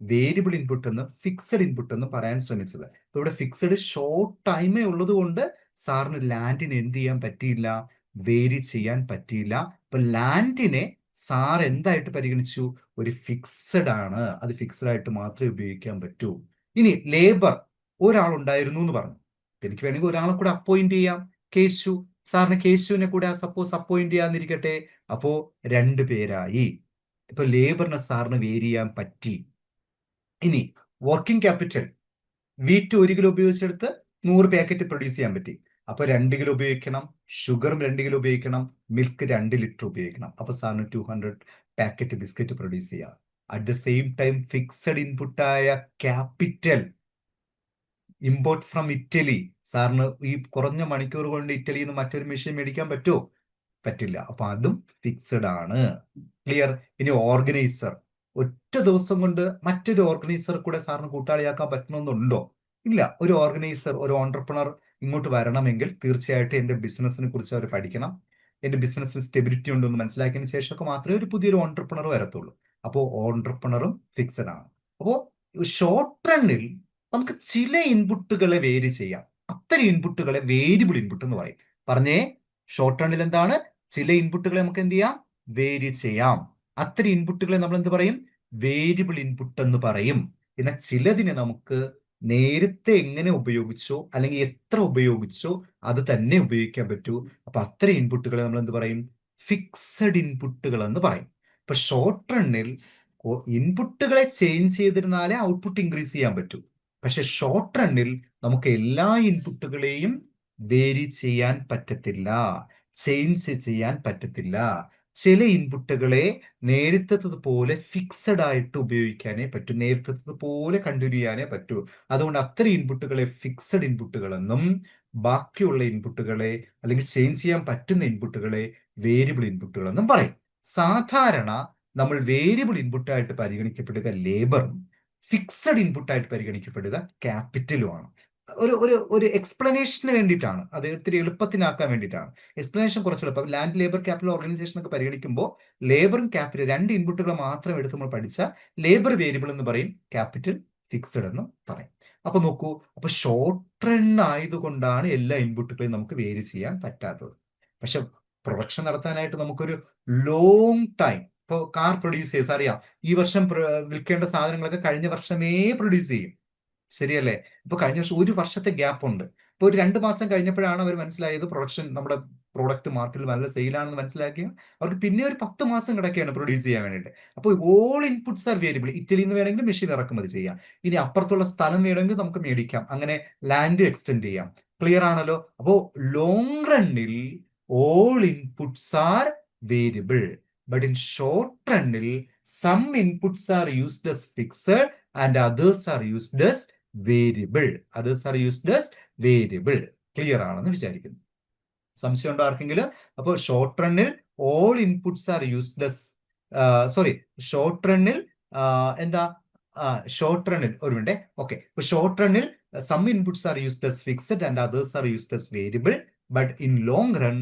വേരിയബിൾ ഇൻപുട്ട് എന്ന് ഫിക്സഡ് ഇൻപുട്ട് എന്ന് പറയാൻ ശ്രമിച്ചത്. അപ്പൊ ഇവിടെ ഫിക്സഡ് ഷോർട്ട് ടൈമേ ഉള്ളത് കൊണ്ട് സാറിന് ലാൻഡിന് എന്ത് ചെയ്യാൻ പറ്റിയില്ല, വേരി ചെയ്യാൻ പറ്റിയില്ല. അപ്പൊ ലാൻഡിനെ സാർ എന്തായിട്ട് പരിഗണിച്ചു, ഒരു ഫിക്സഡ് ആണ്, അത് ഫിക്സഡ് ആയിട്ട് മാത്രമേ ഉപയോഗിക്കാൻ പറ്റൂ. ഇനി ലേബർ ഒരാൾ ഉണ്ടായിരുന്നു എന്ന് പറഞ്ഞു, എനിക്ക് വേണമെങ്കിൽ ഒരാളെ കൂടെ അപ്പോയിന്റ് ചെയ്യാം, കേശു. സാറിന് കേശുവിനെ കൂടെ സപ്പോസ് അപ്പോയിന്റ് ചെയ്യാന്നിരിക്കട്ടെ, അപ്പോ 2 പേരായി. ഇപ്പൊ ലേബറിനെ സാറിന് വേരി ചെയ്യാൻ പറ്റി. ഇനി വർക്കിംഗ് ക്യാപിറ്റൽ, വീറ്റ് 1 കിലോ ഉപയോഗിച്ചെടുത്ത് 100 പാക്കറ്റ് പ്രൊഡ്യൂസ് ചെയ്യാൻ പറ്റി. അപ്പൊ 2 കിലോ ഉപയോഗിക്കണം, ഷുഗറും 2 കിലോ ഉപയോഗിക്കണം, മിൽക്ക് 2 ലിറ്റർ ഉപയോഗിക്കണം. അപ്പൊ സാറിന് 200 പാക്കറ്റ് ബിസ്ക്കറ്റ് പ്രൊഡ്യൂസ് ചെയ്യാം. At the same time fixed ഇൻപുട്ടായ ക്യാപിറ്റൽ ഇമ്പോർട്ട് ഫ്രം ഇറ്റലി, സാറിന് ഈ കുറഞ്ഞ മണിക്കൂർ കൊണ്ട് ഇറ്റലിയിൽ നിന്ന് മറ്റൊരു മെഷീൻ മേടിക്കാൻ പറ്റുമോ? പറ്റില്ല. അപ്പൊ അതും ഫിക്സഡ് ആണ്. ക്ലിയർ? ഇനി ഓർഗനൈസർ, ഒറ്റ ദിവസം കൊണ്ട് മറ്റൊരു ഓർഗനൈസർ കൂടെ സാറിന് കൂട്ടാളിയാക്കാൻ പറ്റണമെന്നുണ്ടോ? ഇല്ല. ഒരു ഓർഗനൈസർ, ഒരു ഓൺടർപ്രണർ ഇങ്ങോട്ട് വരണമെങ്കിൽ തീർച്ചയായിട്ടും എന്റെ ബിസിനസിനെ കുറിച്ച് അവർ പഠിക്കണം, എന്റെ ബിസിനസ്സിൽ സ്റ്റെബിലിറ്റി ഉണ്ടെന്ന് മനസ്സിലാക്കിയതിനു ശേഷമൊക്കെ മാത്രമേ ഒരു പുതിയൊരു ഓൺടർപ്രണർ വരത്തുള്ളൂ. അപ്പോൾ ഓൺടർപ്രണറും ഫിക്സഡ് ആണ്. അപ്പോൾ ഷോർട്ട് റണ്ണിൽ നമുക്ക് ചില ഇൻപുട്ടുകളെ വേരി ചെയ്യാം. അത്തരം ഇൻപുട്ടുകളെ വേരിയബിൾ ഇൻപുട്ട് എന്ന് പറയും. പറഞ്ഞേ, ഷോർട്ട് റണ്ണിൽ എന്താണ്, ചില ഇൻപുട്ടുകളെ നമുക്ക് എന്ത് ചെയ്യാം, വേരി ചെയ്യാം. അത്തരം ഇൻപുട്ടുകളെ നമ്മൾ എന്ത് പറയും, വേരിയബിൾ ഇൻപുട്ട് എന്ന് പറയും. എന്നാൽ ചിലതിനെ നമുക്ക് നേരത്തെ എങ്ങനെ ഉപയോഗിച്ചോ അല്ലെങ്കിൽ എത്ര ഉപയോഗിച്ചോ അത് തന്നെ ഉപയോഗിക്കാൻ പറ്റൂ. അപ്പൊ അത്തരം ഇൻപുട്ടുകളെ നമ്മൾ എന്ത് പറയും, ഫിക്സഡ് ഇൻപുട്ടുകൾ എന്ന് പറയും. ഇപ്പൊ ഷോർട്ട് റണ്ണിൽ ഇൻപുട്ടുകളെ ചേഞ്ച് ചെയ്തിരുന്നാലേ ഔട്ട്പുട്ട് ഇൻക്രീസ് ചെയ്യാൻ പറ്റൂ. പക്ഷെ ഷോർട്ട് റണ്ണിൽ നമുക്ക് എല്ലാ ഇൻപുട്ടുകളെയും വേരി ചെയ്യാൻ പറ്റത്തില്ല, ചേഞ്ച് ചെയ്യാൻ പറ്റത്തില്ല. ചില ഇൻപുട്ടുകളെ നേരത്തതുപോലെ ഫിക്സഡ് ആയിട്ട് ഉപയോഗിക്കാനേ പറ്റൂ, നേരത്തതുപോലെ കണ്ടിന്യൂ ചെയ്യാനേ പറ്റൂ. അതുകൊണ്ട് അത്തരം ഇൻപുട്ടുകളെ ഫിക്സഡ് ഇൻപുട്ടുകൾ എന്നും ബാക്കിയുള്ള ഇൻപുട്ടുകളെ അല്ലെങ്കിൽ ചേഞ്ച് ചെയ്യാൻ പറ്റുന്ന ഇൻപുട്ടുകളെ വേരിയബിൾ ഇൻപുട്ടുകൾ എന്നും പറയും. സാധാരണ നമ്മൾ വേരിയബിൾ ഇൻപുട്ടായിട്ട് പരിഗണിക്കപ്പെടുക ലേബറും ഫിക്സഡ് ഇൻപുട്ടായിട്ട് പരിഗണിക്കപ്പെടുക ക്യാപിറ്റലുമാണ്. ഒരു ഒരു ഒരു എക്സ്പ്ലനേഷന് വേണ്ടിയിട്ടാണ്, അത് ഇത്തിരി എളുപ്പത്തിനാക്കാൻ വേണ്ടിയിട്ടാണ്. എക്സ്പ്ലനേഷൻ കുറച്ച് എളുപ്പം. ലാൻഡ് ലേബർ ക്യാപിറ്റൽ ഓർഗനൈസേഷൻ ഒക്കെ പരിഗണിക്കുമ്പോൾ ലേബറും ക്യാപിറ്റൽ 2 ഇൻപുട്ടുകൾ മാത്രം എടുത്ത് നമ്മൾ പഠിച്ചാൽ ലേബർ വേരിയബിൾ എന്ന് പറയും, ക്യാപിറ്റൽ ഫിക്സഡ് എന്നും പറയും. അപ്പൊ നോക്കൂ, അപ്പൊ ഷോർട്ട് റൺ ആയതുകൊണ്ടാണ് എല്ലാ ഇൻപുട്ടുകളെയും നമുക്ക് വേരി ചെയ്യാൻ പറ്റാത്തത്. പക്ഷെ പ്രൊഡക്ഷൻ നടത്താനായിട്ട് നമുക്കൊരു ലോങ് ടൈം, ഇപ്പൊ കാർ പ്രൊഡ്യൂസ് ചെയ്ത് അറിയാം, ഈ വർഷം വിൽക്കേണ്ട സാധനങ്ങളൊക്കെ കഴിഞ്ഞ വർഷമേ പ്രൊഡ്യൂസ് ചെയ്യും. ശരിയല്ലേ? ഇപ്പൊ കഴിഞ്ഞ വർഷം 1 വർഷത്തെ ഗ്യാപ്പ് ഉണ്ട്. ഇപ്പൊ ഒരു 2 മാസം കഴിഞ്ഞപ്പോഴാണ് അവർ മനസ്സിലായത് പ്രൊഡക്ഷൻ നമ്മുടെ പ്രോഡക്റ്റ് മാർക്കറ്റിൽ നല്ല സെയിലാണെന്ന് മനസ്സിലാക്കി അവർക്ക് പിന്നെ ഒരു 10 മാസം കിടക്കുകയാണ് പ്രൊഡ്യൂസ് ചെയ്യാൻ വേണ്ടിയിട്ട്. അപ്പോൾ ഓൾ ഇൻപുട്സ് ആർ വേരിയബിൾ. ഇറ്റലിയിൽ നിന്ന് വേണമെങ്കിൽ മെഷീൻ ഇറക്കുമതി ചെയ്യാം. ഇനി അപ്പുറത്തുള്ള സ്ഥലം വേണമെങ്കിൽ നമുക്ക് മേടിക്കാം. അങ്ങനെ ലാൻഡ് എക്സ്റ്റെൻഡ് ചെയ്യാം. ക്ലിയർ ആണല്ലോ? അപ്പോ ലോങ് റണ്ണിൽ all inputs are variable, but in short റണ്ണിൽ some inputs are used as fixed and others are used as variable. others are used as variable. Clear ആണെന്ന് വിചാരിക്കുന്നു. സംശയം ഉണ്ടോ ആർക്കെങ്കിലും? അപ്പോൾ ഷോർട്ട് റണ്ണിൽ all inputs are used as, sorry, short റണ്ണിൽ എന്താ, ഷോർട്ട് റണ്ണിൽ ഒരു മിനിറ്റ്, ഓക്കെ. ഇപ്പൊ ഷോർട്ട് റണ്ണിൽ some inputs are used as fixed and others are used as variable, but in long run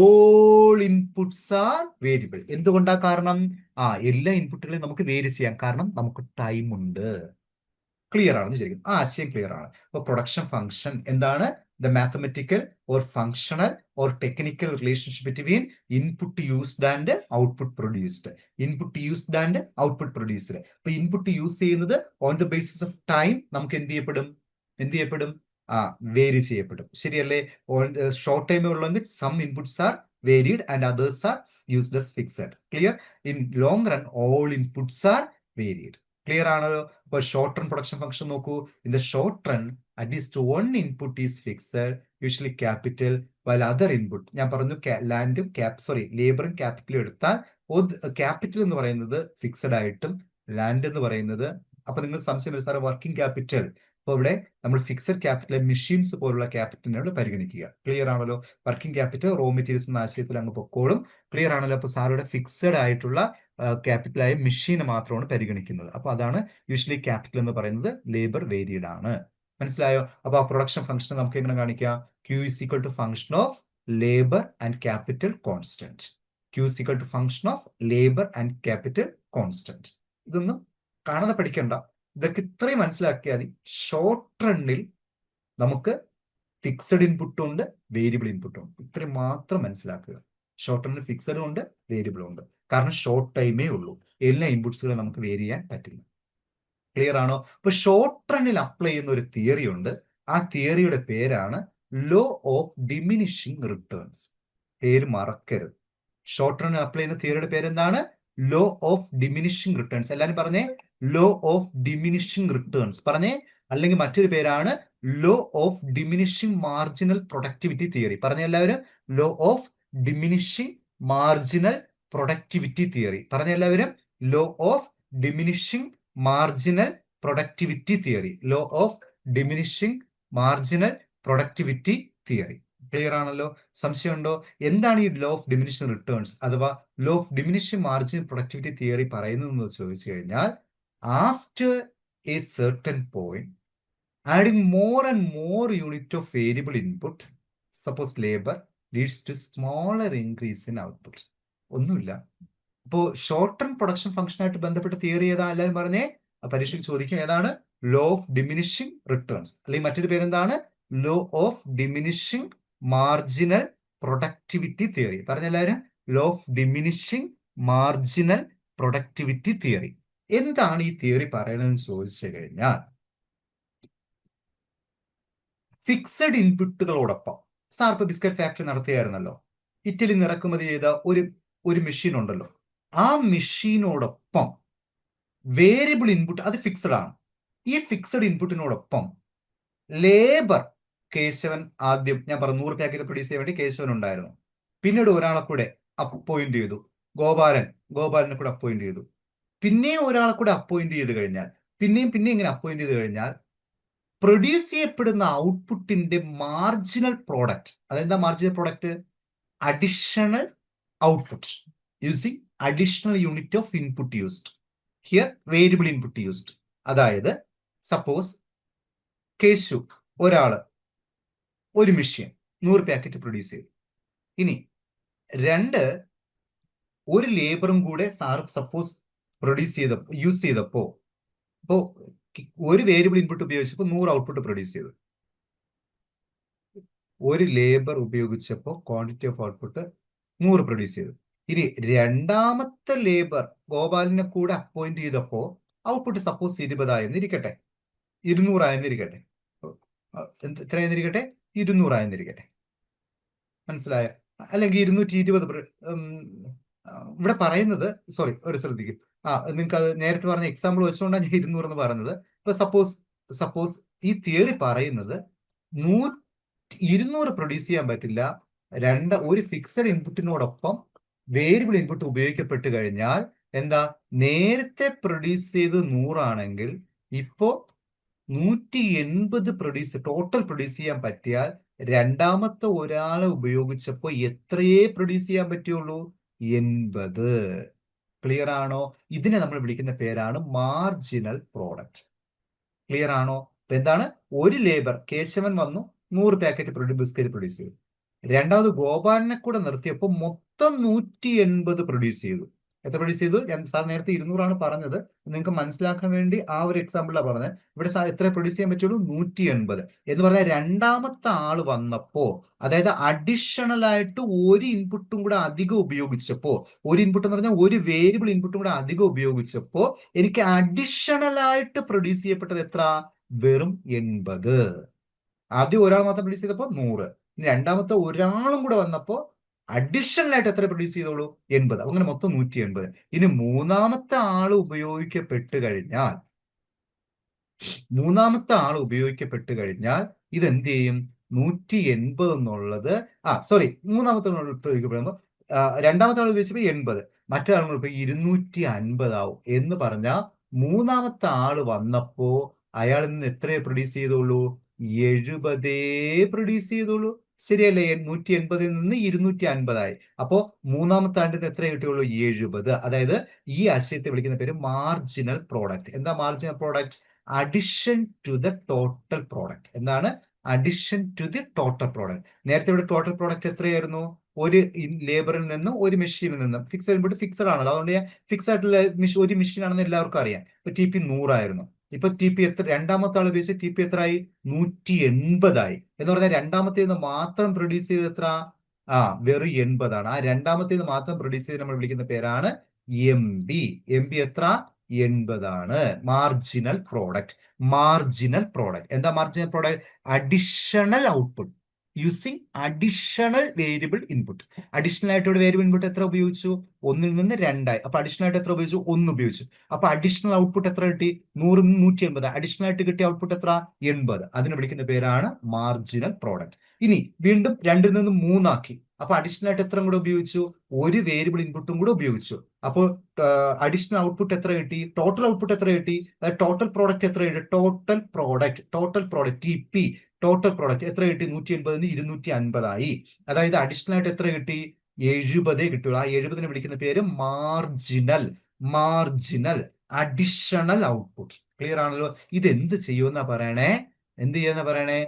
all inputs are variable. എന്തുകൊണ്ടാ കാരണം? എല്ലാ ഇൻപുട്ടുകളെയും നമുക്ക് വേരി ചെയ്യാം, കാരണം നമുക്ക് ടൈം ഉണ്ട്. ക്ലിയർ ആണെന്ന് വിചാരിക്കുന്നു. ആശയം ക്ലിയർ ആണ്. അപ്പൊ പ്രൊഡക്ഷൻ ഫംഗ്ഷൻ എന്താണ്? The mathematical or functional or technical relationship between input used and output produced. Input used and output produced. അപ്പൊ ഇൻപുട്ട് യൂസ് ചെയ്യുന്നത് on the basis of time നമുക്ക് എന്ത് ചെയ്യപ്പെടും? വേരി ചെയ്യപ്പെടും. ശരിയല്ലേ? ഷോർട്ട് ടൈമേ ഉള്ളെങ്കിൽ some inputs are varied and others are used as fixed. Clear? In long run all inputs are varied. Clear ആണല്ലോ? അപ്പൊ ഷോർട്ട് റൺ പ്രൊഡക്ഷൻ ഫംഗ്ഷൻ നോക്കൂ. In the short run at least one input is fixed, usually capital, while other input, ഞാൻ പറഞ്ഞു ലാൻഡും ലേബറും ക്യാപിറ്റലും എടുത്താൽ ക്യാപിറ്റൽ എന്ന് പറയുന്നത് ഫിക്സഡ് ആയിട്ടും ലാൻഡ് എന്ന് പറയുന്നത്, അപ്പൊ നിങ്ങൾക്ക് സംശയം വരും, സാറേ വർക്കിംഗ് ക്യാപിറ്റൽ, അപ്പൊ ഇവിടെ നമ്മൾ ഫിക്സഡ് ക്യാപിറ്റൽ മെഷീൻസ് പോലുള്ള ക്യാപിറ്റലിനോട് പരിഗണിക്കുക. ക്ലിയർ ആണല്ലോ? വർക്കിംഗ് ക്യാപിറ്റൽ റോ മെറ്റീരിയൽസ് എന്ന ആശയത്തിൽ അങ്ങ് പൊക്കോളും. ക്ലിയർ ആണല്ലോ? അപ്പൊ സാറുടെ ഫിക്സഡ് ആയിട്ടുള്ള ക്യാപിറ്റലായ മെഷീന് മാത്രമാണ് പരിഗണിക്കുന്നത്. അപ്പൊ അതാണ് യൂഷ്വലി ക്യാപിറ്റൽ എന്ന് പറയുന്നത്. ലേബർ വേരിയഡ് ആണ്. മനസ്സിലായോ? അപ്പൊ ആ പ്രൊഡക്ഷൻ ഫംഗ്ഷൻ നമുക്ക് എങ്ങനെ കാണിക്കാം? Q is equal to function of labor and capital constant. Q is equal to function of labor and capital constant. ഇതൊന്നും കാണാതെ പഠിക്കണ്ട, ഇതൊക്കെ ഇത്രയും മനസ്സിലാക്കിയാൽ മതി. ഷോർട്ട് റണ്ണിൽ നമുക്ക് ഫിക്സഡ് ഇൻപുട്ടും ഉണ്ട്, വേരിയബിൾ ഇൻപുട്ടും ഉണ്ട്. ഇത്രയും മാത്രം മനസ്സിലാക്കുക. ഷോർട്ട് റണ്ണിൽ ഫിക്സഡും ഉണ്ട്, വേരിയബിളും ഉണ്ട്. കാരണം ഷോർട്ട് ടൈമേ ഉള്ളൂ. എല്ലാ ഇൻപുട്സുകളും നമുക്ക് വേരി ചെയ്യാൻ പറ്റില്ല. ക്ലിയർ ആണോ? അപ്പൊ ഷോർട്ട് റണ്ണിൽ അപ്ലൈ ചെയ്യുന്ന ഒരു തിയറി ഉണ്ട്. ആ തിയറിയുടെ പേരാണ് ലോ ഓഫ് ഡിമിനിഷിങ് റിട്ടേൺസ്. പേര് മറക്കരുത്. ഷോർട്ട് റണ്ണിൽ അപ്ലൈ ചെയ്യുന്ന തിയറിയുടെ പേര് എന്താണ്? Law of diminishing returns. എല്ലാരും പറഞ്ഞേ, ലോ ഓഫ് ഡിമിനിഷിങ് റിട്ടേൺസ് പറഞ്ഞേ. അല്ലെങ്കിൽ മറ്റൊരു പേരാണ് law of diminishing marginal productivity theory. പറഞ്ഞ എല്ലാവരും, law of diminishing marginal productivity theory. പറഞ്ഞ എല്ലാവരും, law of diminishing marginal productivity theory. Law of diminishing marginal productivity theory. Clear ആണല്ലോ? സംശയമുണ്ടോ? എന്താണ് ഈ ലോ ഓഫ് ഡിമിനിഷിങ് റിട്ടേൺസ് അഥവാ law of diminishing marginal productivity theory പറയുന്നതെന്ന് ചോദിച്ചു കഴിഞ്ഞാൽ, after A certain point, adding more and more unit of variable input, suppose labor, leads to smaller increase in output. ഒന്നുമില്ല. ഇപ്പോ ഷോർട്ട് ടേം പ്രൊഡക്ഷൻ ഫംഗ്ഷനായിട്ട് ബന്ധപ്പെട്ട തിയറി ഏതാ? എല്ലാവരും പറഞ്ഞേ. പരീക്ഷയ്ക്ക് ചോദിക്കും ഏതാണ്? ലോ ഓഫ് ഡിമിനിഷിങ് റിട്ടേൺസ്, അല്ലെങ്കിൽ മറ്റൊരു പേരെന്താണ്? Law of diminishing marginal productivity theory. പറഞ്ഞെല്ലാവരും, law of diminishing marginal productivity theory. എന്താണ് ഈ തിയറി പറയണമെന്ന് ചോദിച്ചു കഴിഞ്ഞാൽ, ഫിക്സഡ് ഇൻപുട്ടുകളോടൊപ്പം, സാർ ഇപ്പൊ ബിസ്ക്കറ്റ് ഫാക്ടറി നടത്തിയായിരുന്നല്ലോ, ഇറ്റലി ഇറക്കുമതി ചെയ്ത ഒരു മെഷീൻ ഉണ്ടല്ലോ, ആ മെഷീനോടൊപ്പം വേരിയബിൾ ഇൻപുട്ട്, അത് ഫിക്സഡ് ആണ്. ഈ ഫിക്സഡ് ഇൻപുട്ടിനോടൊപ്പം ലേബർ, കേശവൻ ആദ്യം ഞാൻ പറഞ്ഞു 100 പാക്കറ്റ് പ്രൊഡ്യൂസ് ചെയ്യാൻ വേണ്ടി കേശവൻ ഉണ്ടായിരുന്നു. പിന്നീട് ഒരാളെ കൂടെ അപ്പോയിന്റ് ചെയ്തു, ഗോപാലനെ കൂടെ അപ്പോയിന്റ് ചെയ്തു. പിന്നെയും ഒരാളെ കൂടെ അപ്പോയിന്റ് ചെയ്ത് കഴിഞ്ഞാൽ, പിന്നെയും ഇങ്ങനെ അപ്പോയിന്റ് ചെയ്ത് കഴിഞ്ഞാൽ പ്രൊഡ്യൂസ് ചെയ്യപ്പെടുന്ന ഔട്ട്പുട്ടിന്റെ മാർജിനൽ പ്രോഡക്റ്റ്, അതെന്താ marginal product? Additional output using additional unit of input used. Here variable input used. അതായത് സപ്പോസ് കേശു ഒരാള് ഒരു മെഷീൻ 100 പാക്കറ്റ് പ്രൊഡ്യൂസ് ചെയ്തു. ഇനി ഒരു ലേബറും കൂടെ സാറ് സപ്പോസ് യൂസ് ചെയ്തപ്പോ, അപ്പോ ഒരു വേരിയബിൾ ഇൻപുട്ട് ഉപയോഗിച്ചപ്പോൾ 100 ഔട്ട്പുട്ട് പ്രൊഡ്യൂസ് ചെയ്തു. ഒരു ലേബർ ഉപയോഗിച്ചപ്പോൾ ക്വാണ്ടിറ്റി ഓഫ് ഔട്ട്പുട്ട് 100 പ്രൊഡ്യൂസ് ചെയ്തു. ഇനി രണ്ടാമത്തെ ലേബർ ഗോപാലിനെ കൂടെ അപ്പോയിന്റ് ചെയ്തപ്പോ ഔട്ട്പുട്ട് സപ്പോസ് 20 ആയെന്ന് ഇരിക്കട്ടെ. 200 ആയെന്നിരിക്കട്ടെ, എത്രയായെന്നിരിക്കട്ടെ, 200 ആയെന്നിരിക്കട്ടെ, മനസ്സിലായോ? അല്ലെങ്കിൽ 220. ഇവിടെ പറയുന്നത്, സോറി, ഒരു ശ്രദ്ധിക്കും. നിങ്ങൾക്ക് അത് നേരത്തെ പറഞ്ഞ എക്സാമ്പിൾ വെച്ചുകൊണ്ടാണ് ഞാൻ 200 എന്ന് പറഞ്ഞത്. ഇപ്പൊ സപ്പോസ് ഈ തിയറി പറയുന്നത് 200 പ്രൊഡ്യൂസ് ചെയ്യാൻ പറ്റില്ല. ഒരു ഫിക്സഡ് ഇൻപുട്ടിനോടൊപ്പം വേരിയബിൾ ഇൻപുട്ട് ഉപയോഗിക്കപ്പെട്ട് കഴിഞ്ഞാൽ എന്താ, നേരത്തെ പ്രൊഡ്യൂസ് ചെയ്ത് 100 ആണെങ്കിൽ ഇപ്പോ 180 ടോട്ടൽ പ്രൊഡ്യൂസ് ചെയ്യാൻ പറ്റിയാൽ രണ്ടാമത്തെ ഒരാളെ ഉപയോഗിച്ചപ്പോ എത്രയേ പ്രൊഡ്യൂസ് ചെയ്യാൻ പറ്റുള്ളൂ? 80. ക്ലിയർ ആണോ? ഇതിനെ നമ്മൾ വിളിക്കുന്ന പേരാണ് മാർജിനൽ പ്രോഡക്റ്റ്. ക്ലിയർ ആണോ? അപ്പൊ എന്താണ്, ഒരു ലേബർ കേശവൻ വന്നു 100 പാക്കറ്റ് ബിസ്ക്കറ്റ് പ്രൊഡ്യൂസ് ചെയ്തു. രണ്ടാമത് ഗോപാലിനെ കൂടെ നിർത്തിയപ്പോൾ മൊത്തം 180 പ്രൊഡ്യൂസ് ചെയ്തു. എത്ര പ്രൊഡ്യൂസ് ചെയ്തു? സാർ നേരത്തെ 200 പറഞ്ഞത്, നിങ്ങൾക്ക് മനസ്സിലാക്കാൻ വേണ്ടി ആ ഒരു എക്സാമ്പിളാണ് പറഞ്ഞത്. ഇവിടെ എത്ര പ്രൊഡ്യൂസ് ചെയ്യാൻ പറ്റുള്ളൂ? 180 എന്ന് പറഞ്ഞാൽ രണ്ടാമത്തെ ആള് വന്നപ്പോ, അതായത് അഡീഷണൽ ആയിട്ട് ഒരു ഇൻപുട്ടും കൂടെ അധികം ഉപയോഗിച്ചപ്പോ, ഒരു ഇൻപുട്ട് എന്ന് പറഞ്ഞാൽ ഒരു വേരിയബിൾ ഇൻപുട്ടും കൂടെ അധികം ഉപയോഗിച്ചപ്പോ എനിക്ക് അഡീഷണൽ ആയിട്ട് പ്രൊഡ്യൂസ് ചെയ്യപ്പെട്ടത് എത്ര? വെറും 80. ആദ്യം ഒരാൾ മാത്രം പ്രൊഡ്യൂസ് ചെയ്തപ്പോ 100. ഇനി രണ്ടാമത്തെ ഒരാളും കൂടെ വന്നപ്പോ അഡീഷണൽ ആയിട്ട് എത്ര പ്രൊഡ്യൂസ് ചെയ്തോളൂ? 80. അങ്ങനെ മൊത്തം 180. ഇനി മൂന്നാമത്തെ ആള് ഉപയോഗിക്കപ്പെട്ട് കഴിഞ്ഞാൽ ഇതെന്ത് ചെയ്യും? 180 എന്നുള്ളത്, സോറി, മൂന്നാമത്തെ ഉപയോഗിക്കപ്പെടുമ്പോ രണ്ടാമത്തെ ആൾ ഉപയോഗിച്ചപ്പോ 80, മറ്റേ ആൾ 250 ആവും. എന്ന് പറഞ്ഞാൽ മൂന്നാമത്തെ ആള് വന്നപ്പോ അയാളിൽ നിന്ന് എത്രയെ പ്രൊഡ്യൂസ് ചെയ്തോളൂ? 70 പ്രൊഡ്യൂസ് ചെയ്തോളൂ. ശരിയല്ലേ? 180 നിന്ന് 250 ആയി. അപ്പോ മൂന്നാമത്തെ ആണ്ടിൽ നിന്ന് എത്ര കിട്ടിയുള്ളൂ? 70. അതായത് ഈ ആശയത്തെ വിളിക്കുന്ന പേര് മാർജിനൽ പ്രോഡക്റ്റ്. എന്താ marginal product? Addition to the total product. എന്താണ്? Addition to the total product. നേരത്തെ ഇവിടെ ടോട്ടൽ പ്രോഡക്റ്റ് എത്രയായിരുന്നു? ഒരു ലേബറിൽ നിന്നും ഒരു മെഷീനിൽ നിന്നും. ഫിക്സഡ് ഇൻപുട്ട് ഫിക്സഡ് ആണല്ലോ, അതുകൊണ്ട് ഫിക്സ് ആയിട്ടുള്ള ഒരു മെഷീൻ ആണെന്ന് എല്ലാവർക്കും അറിയാം. ഇപ്പൊ TP 100 ആയിരുന്നു. ഇപ്പൊ TP എത്ര? രണ്ടാമത്തെ ആൾ ഉപയോഗിച്ച് TP എത്രയായി? 180 ആയി. എന്ന് പറഞ്ഞാൽ രണ്ടാമത്തേന്ന് മാത്രം പ്രൊഡ്യൂസ് ചെയ്ത് എത്ര? വെറും 80 ആണ്. ആ രണ്ടാമത്തേന്ന് മാത്രം പ്രൊഡ്യൂസ് ചെയ്ത് നമ്മൾ വിളിക്കുന്ന പേരാണ് MB. MB എത്ര? 80 ആണ്. Marginal product. എന്താ marginal product? Additional output using additional variable input. Additional ആയിട്ട് ഒരു വേരിയബിൾ ഇൻപുട്ട് എത്ര ഉപയോഗിച്ചു? 1ൽ നിന്ന് 2 ആയി. അപ്പൊ അഡീഷണൽ ആയിട്ട് എത്ര ഉപയോഗിച്ചു? 1 ഉപയോഗിച്ചു. അപ്പൊ അഡീഷണൽ ഔട്ട്പുട്ട് എത്ര കിട്ടി? 100 നിന്ന് 180. അഡീഷണൽ ആയിട്ട് കിട്ടിയ ഔട്ട്പുട്ട് എത്ര? 80. അതിന് വിളിക്കുന്ന പേരാണ് മാർജിനൽ പ്രോഡക്റ്റ്. ഇനി വീണ്ടും 2ൽ നിന്ന് 3 ആക്കി. അപ്പൊ അഡീഷണൽ ആയിട്ട് എത്ര കൂടെ ഉപയോഗിച്ചു? ഒരു വേരിയബിൾ ഇൻപുട്ടും കൂടെ ഉപയോഗിച്ചു. അപ്പോൾ അഡീഷണൽ ഔട്ട്പുട്ട് എത്ര കിട്ടി? ടോട്ടൽ ഔട്ട്പുട്ട് എത്ര കിട്ടി? ടോട്ടൽ പ്രോഡക്റ്റ് എത്ര കിട്ടി? Total product TP total product എത്ര കിട്ടി? 180 250 ആയി. അതായത് അഡീഷണൽ ആയിട്ട് എത്ര കിട്ടി? 70 കിട്ടുള്ളൂ. ആ 70 വിളിക്കുന്ന പേര് മാർജിനൽ അഡീഷണൽ ഔട്ട്പുട്ട്. ക്ലിയർ ആണല്ലോ? ഇത് എന്ത് ചെയ്യുമെന്നാ പറയണേ?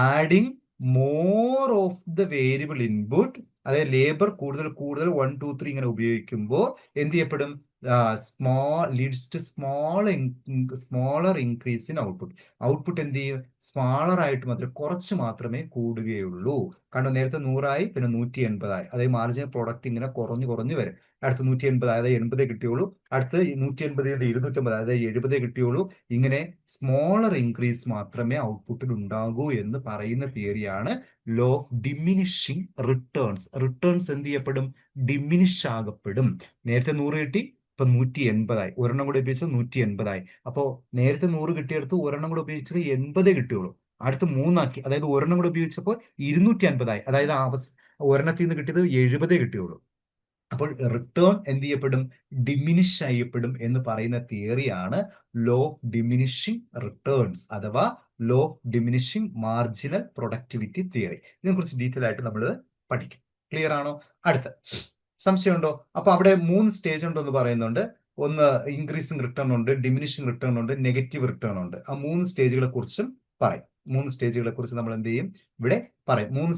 Adding more of the variable input. അതായത് ലേബർ കൂടുതൽ 1 2 3 ഇങ്ങനെ ഉപയോഗിക്കുമ്പോൾ എന്ത് ചെയ്യപ്പെടും? Leads to smaller increase in output. Output എന്ത് ചെയ്യും? സ്മാളർ ആയിട്ട് മാത്രമേ, കുറച്ച് മാത്രമേ കൂടുകയുള്ളൂ. കാരണം നേരത്തെ 100 ആയി, പിന്നെ 180 ആയി. അതായത് മാർജിനൽ പ്രോഡക്റ്റ് ഇങ്ങനെ കുറഞ്ഞു വരും. അടുത്ത് 180, അതായത് 80 കിട്ടിയുള്ളൂ. അടുത്ത് 180 250, അതായത് 70 കിട്ടിയുള്ളൂ. ഇങ്ങനെ സ്മോളർ ഇൻക്രീസ് മാത്രമേ ഔട്ട്പുട്ടിൽ ഉണ്ടാകൂ എന്ന് പറയുന്ന തിയറിയാണ് law of diminishing returns. Returns എന്ത് ചെയ്യപ്പെടും? ഡിമിനിഷ് ആകപ്പെടും. നേരത്തെ 100 കിട്ടി, ഇപ്പൊ 180 ആയി. ഒരെണ്ണം കൂടെ ഉപയോഗിച്ചത് 180 ആയി. അപ്പോ നേരത്തെ 100 കിട്ടിയെടുത്ത് ഒരെണ്ണം കൂടെ ഉപയോഗിച്ചത് 80 കിട്ടിയുള്ളൂ. അടുത്ത് 3 ആക്കി, അതായത് ഒരെണ്ണം കൂടെ ഉപയോഗിച്ചപ്പോൾ 250 ആയി. അതായത് ഒരെണ്ണത്തിൽ നിന്ന് കിട്ടിയത് 70 കിട്ടിയുള്ളൂ. അപ്പോൾ റിട്ടേൺ എന്ത് ചെയ്യപ്പെടും? ഡിമിനിഷ് ചെയ്യപ്പെടും എന്ന് പറയുന്ന തിയറിയാണ് ലോ ഓഫ് ഡിമിനിഷിങ് റിട്ടേൺസ്, അഥവാ law of diminishing marginal productivity theory. ഇതിനെക്കുറിച്ച് ഡീറ്റെയിൽ ആയിട്ട് നമ്മൾ പഠിക്കും. ക്ലിയർ ആണോ? അടുത്ത സംശയമുണ്ടോ? അപ്പൊ അവിടെ 3 സ്റ്റേജ് ഉണ്ടെന്ന് പറയുന്നുണ്ട്. ഒന്ന് ഇൻക്രീസിങ് റിട്ടേൺ ഉണ്ട്, ഡിമിനിഷിങ് റിട്ടേൺ ഉണ്ട്, നെഗറ്റീവ് റിട്ടേൺ ഉണ്ട്. ആ 3 സ്റ്റേജുകളെ കുറിച്ചും പറയും. 3 സ്റ്റേജുകളെ കുറിച്ച് നമ്മൾ എന്ത് ചെയ്യും? ഇവിടെ പറയും. 3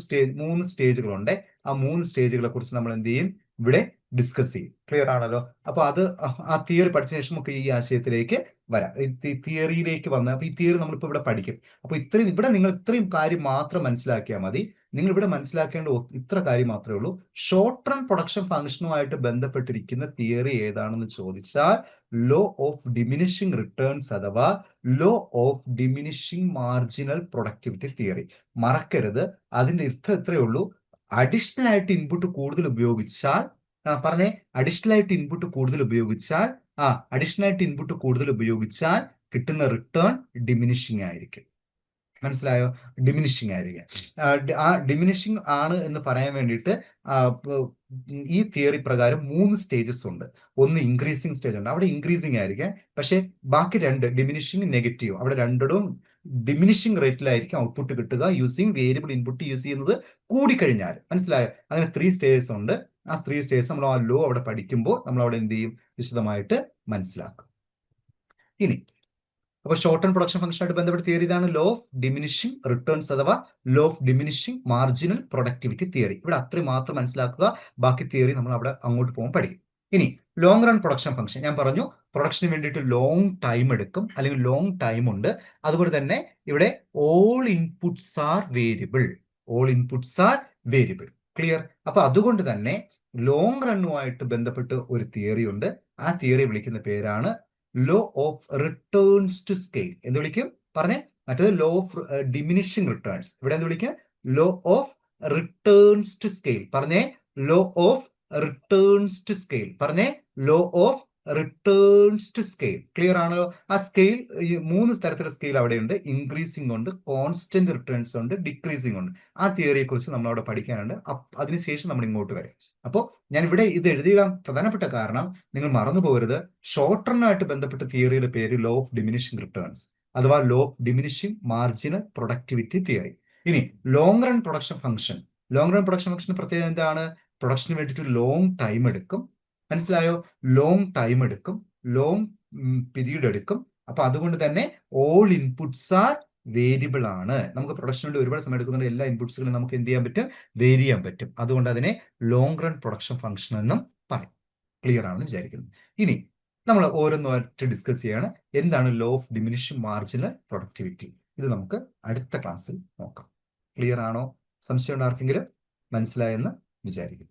സ്റ്റേജുകളുണ്ട്. ആ 3 സ്റ്റേജുകളെ കുറിച്ച് നമ്മൾ എന്ത് ചെയ്യും? ഇവിടെ ഡിസ്കസ് ചെയ്യും. ക്ലിയർ ആണല്ലോ? അപ്പൊ അത് ആ തിയറി പഠിച്ച ശേഷം നമുക്ക് ഈ ആശയത്തിലേക്ക് വരാം. ഈ തിയറിയിലേക്ക് വന്ന് അപ്പൊ ഈ തിയറി നമ്മളിപ്പോൾ ഇവിടെ പഠിക്കും. അപ്പൊ ഇവിടെ നിങ്ങൾ ഇത്രയും കാര്യം മാത്രം മനസ്സിലാക്കിയാൽ മതി. നിങ്ങൾ ഇവിടെ മനസ്സിലാക്കേണ്ട ഇത്ര കാര്യം മാത്രമേ ഉള്ളൂ. ഷോർട്ട് റൺ പ്രൊഡക്ഷൻ ഫംഗ്ഷനുമായിട്ട് ബന്ധപ്പെട്ടിരിക്കുന്ന തിയറി ഏതാണെന്ന് ചോദിച്ചാൽ ലോ ഓഫ് ഡിമിനിഷിംഗ് റിട്ടേൺസ് അഥവാ law of diminishing marginal productivity theory. മറക്കരുത്, അതിന്റെ അർത്ഥം ഇത്രയേ ഉള്ളൂ. അഡീഷണൽ ആയിട്ട് ഇൻപുട്ട് കൂടുതൽ ഉപയോഗിച്ചാൽ പറഞ്ഞേ, അഡീഷണൽ ആയിട്ട് ഇൻപുട്ട് കൂടുതൽ ഉപയോഗിച്ചാൽ കിട്ടുന്ന റിട്ടേൺ ഡിമിനിഷിംഗ് ആയിരിക്കും. മനസ്സിലായോ? ഡിമിനിഷിംഗ് ആയിരിക്കും. ആ ഡിമിനിഷിംഗ് ആണ് എന്ന് പറയാൻ വേണ്ടിയിട്ട് ഈ തിയറി പ്രകാരം 3 സ്റ്റേജസ് ഉണ്ട്. ഒന്ന് ഇൻക്രീസിങ് സ്റ്റേജ് ഉണ്ട്, അവിടെ ഇൻക്രീസിങ് ആയിരിക്കും. പക്ഷെ ബാക്കി 2 ഡിമിനിഷിംഗ്, നെഗറ്റീവ്, അവിടെ രണ്ടിടവും ഡിമിനിഷിംഗ് റേറ്റിലായിരിക്കും ഔട്ട്പുട്ട് കിട്ടുക യൂസിങ് വേരിയബിൾ ഇൻപുട്ട് യൂസ് ചെയ്യുന്നത് കൂടിക്കഴിഞ്ഞാൽ. മനസ്സിലായോ? അങ്ങനെ 3 സ്റ്റേജസ് ഉണ്ട്. ആ 3 സ്റ്റേജസ് നമ്മൾ ആ ലോ അവിടെ പഠിക്കുമ്പോൾ നമ്മൾ അവിടെ എന്ത് ചെയ്യും? വിശദമായിട്ട് മനസ്സിലാക്കും. ഇനി അപ്പൊ ഷോർട്ട് റൺ പ്രൊഡക്ഷൻ ഫംഗ്ഷനായിട്ട് ബന്ധപ്പെട്ട തിയറി ഇതാണ് ലോ ഓഫ് ഡിമിനിഷിംഗ് റിട്ടേൺസ് അഥവാ law of diminishing marginal productivity theory. ഇവിടെ അത്രയും മാത്രം മനസ്സിലാക്കുക. ബാക്കി തിയറി നമ്മൾ അവിടെ അങ്ങോട്ട് പോകുമ്പോൾ പഠിക്കും. ഇനി ലോങ് റൺ പ്രൊഡക്ഷൻ ഫംഗ്ഷൻ ഞാൻ പറഞ്ഞു, പ്രൊഡക്ഷന് വേണ്ടിയിട്ട് ലോങ് ടൈം എടുക്കും, അല്ലെങ്കിൽ ലോങ് ടൈം ഉണ്ട്. അതുപോലെ തന്നെ ഇവിടെ all inputs are variable. Clear? അപ്പൊ അതുകൊണ്ട് തന്നെ ലോങ് റണ്ണുമായിട്ട് ബന്ധപ്പെട്ട് ഒരു തിയറി ഉണ്ട്. ആ തിയറി വിളിക്കുന്ന പേരാണ് law of returns to scale. എന്ത് വിളിക്കും? പറഞ്ഞേ. മറ്റേത് ലോ ഓഫ് ഡിമിനിഷിംഗ് റിട്ടേൺസ്. ഇവിടെ എന്ത് വിളിക്കും? Law of returns to scale. പറഞ്ഞേ, law of returns to scale. പറഞ്ഞേ, law of returns to scale. Clear ആണല്ലോ? ആ സ്കെയിൽ, ഈ 3 തരത്തിലുള്ള സ്കെയിൽ അവിടെ ഉണ്ട്. ഇൻക്രീസിംഗ് ഉണ്ട്, കോൺസ്റ്റന്റ് റിട്ടേൺസ് ഉണ്ട്, ഡിക്രീസിംഗ് ഉണ്ട്. ആ തിയറിയെ കുറിച്ച് നമ്മൾ അവിടെ പഠിക്കാനുണ്ട്. അതിനുശേഷം നമ്മൾ ഇങ്ങോട്ട് വരും. അപ്പോൾ ഞാൻ ഇവിടെ ഇത് എഴുതിയിടാൻ പ്രധാനപ്പെട്ട കാരണം നിങ്ങൾ മറന്നു പോകരുത്. ഷോർട്ട് റണ്ണായിട്ട് ബന്ധപ്പെട്ട തിയറിയുടെ പേര് ലോ ഓഫ് ഡിമിനിഷിംഗ് റിട്ടേൺസ് അഥവാ law of diminishing marginal productivity theory. ഇനി ലോങ് റൺ പ്രൊഡക്ഷൻ ഫംഗ്ഷൻ. പ്രത്യേകത എന്താണ്? പ്രൊഡക്ഷന് വേണ്ടിയിട്ട് ലോങ് ടൈം എടുക്കും. മനസ്സിലായോ? ലോങ് ടൈം എടുക്കും, ലോങ് പീരീഡ് എടുക്കും. അപ്പൊ അതുകൊണ്ട് തന്നെ ഓൾ ഇൻപുട്സ് ആർ വേരിയബിൾ ആണ്. നമുക്ക് പ്രൊഡക്ഷന് വേണ്ടി ഒരുപാട് സമയം എടുക്കുന്നുണ്ട്. എല്ലാ ഇൻപുട്സുകളും നമുക്ക് എന്ത് ചെയ്യാൻ പറ്റും? വേരി ചെയ്യാൻ പറ്റും. അതുകൊണ്ട് അതിനെ ലോങ് റൺ പ്രൊഡക്ഷൻ ഫംഗ്ഷൻ എന്നും പറയും. ക്ലിയർ ആണെന്ന് വിചാരിക്കുന്നു. ഇനി നമ്മൾ ഓരോന്നായിട്ട് ഡിസ്കസ് ചെയ്യാണ്. എന്താണ് law of diminishing marginal productivity? ഇത് നമുക്ക് അടുത്ത ക്ലാസ്സിൽ നോക്കാം. ക്ലിയർ ആണോ? സംശയം ആർക്കെങ്കിലും? മനസ്സിലായെന്ന് വിചാരിക്കുന്നു.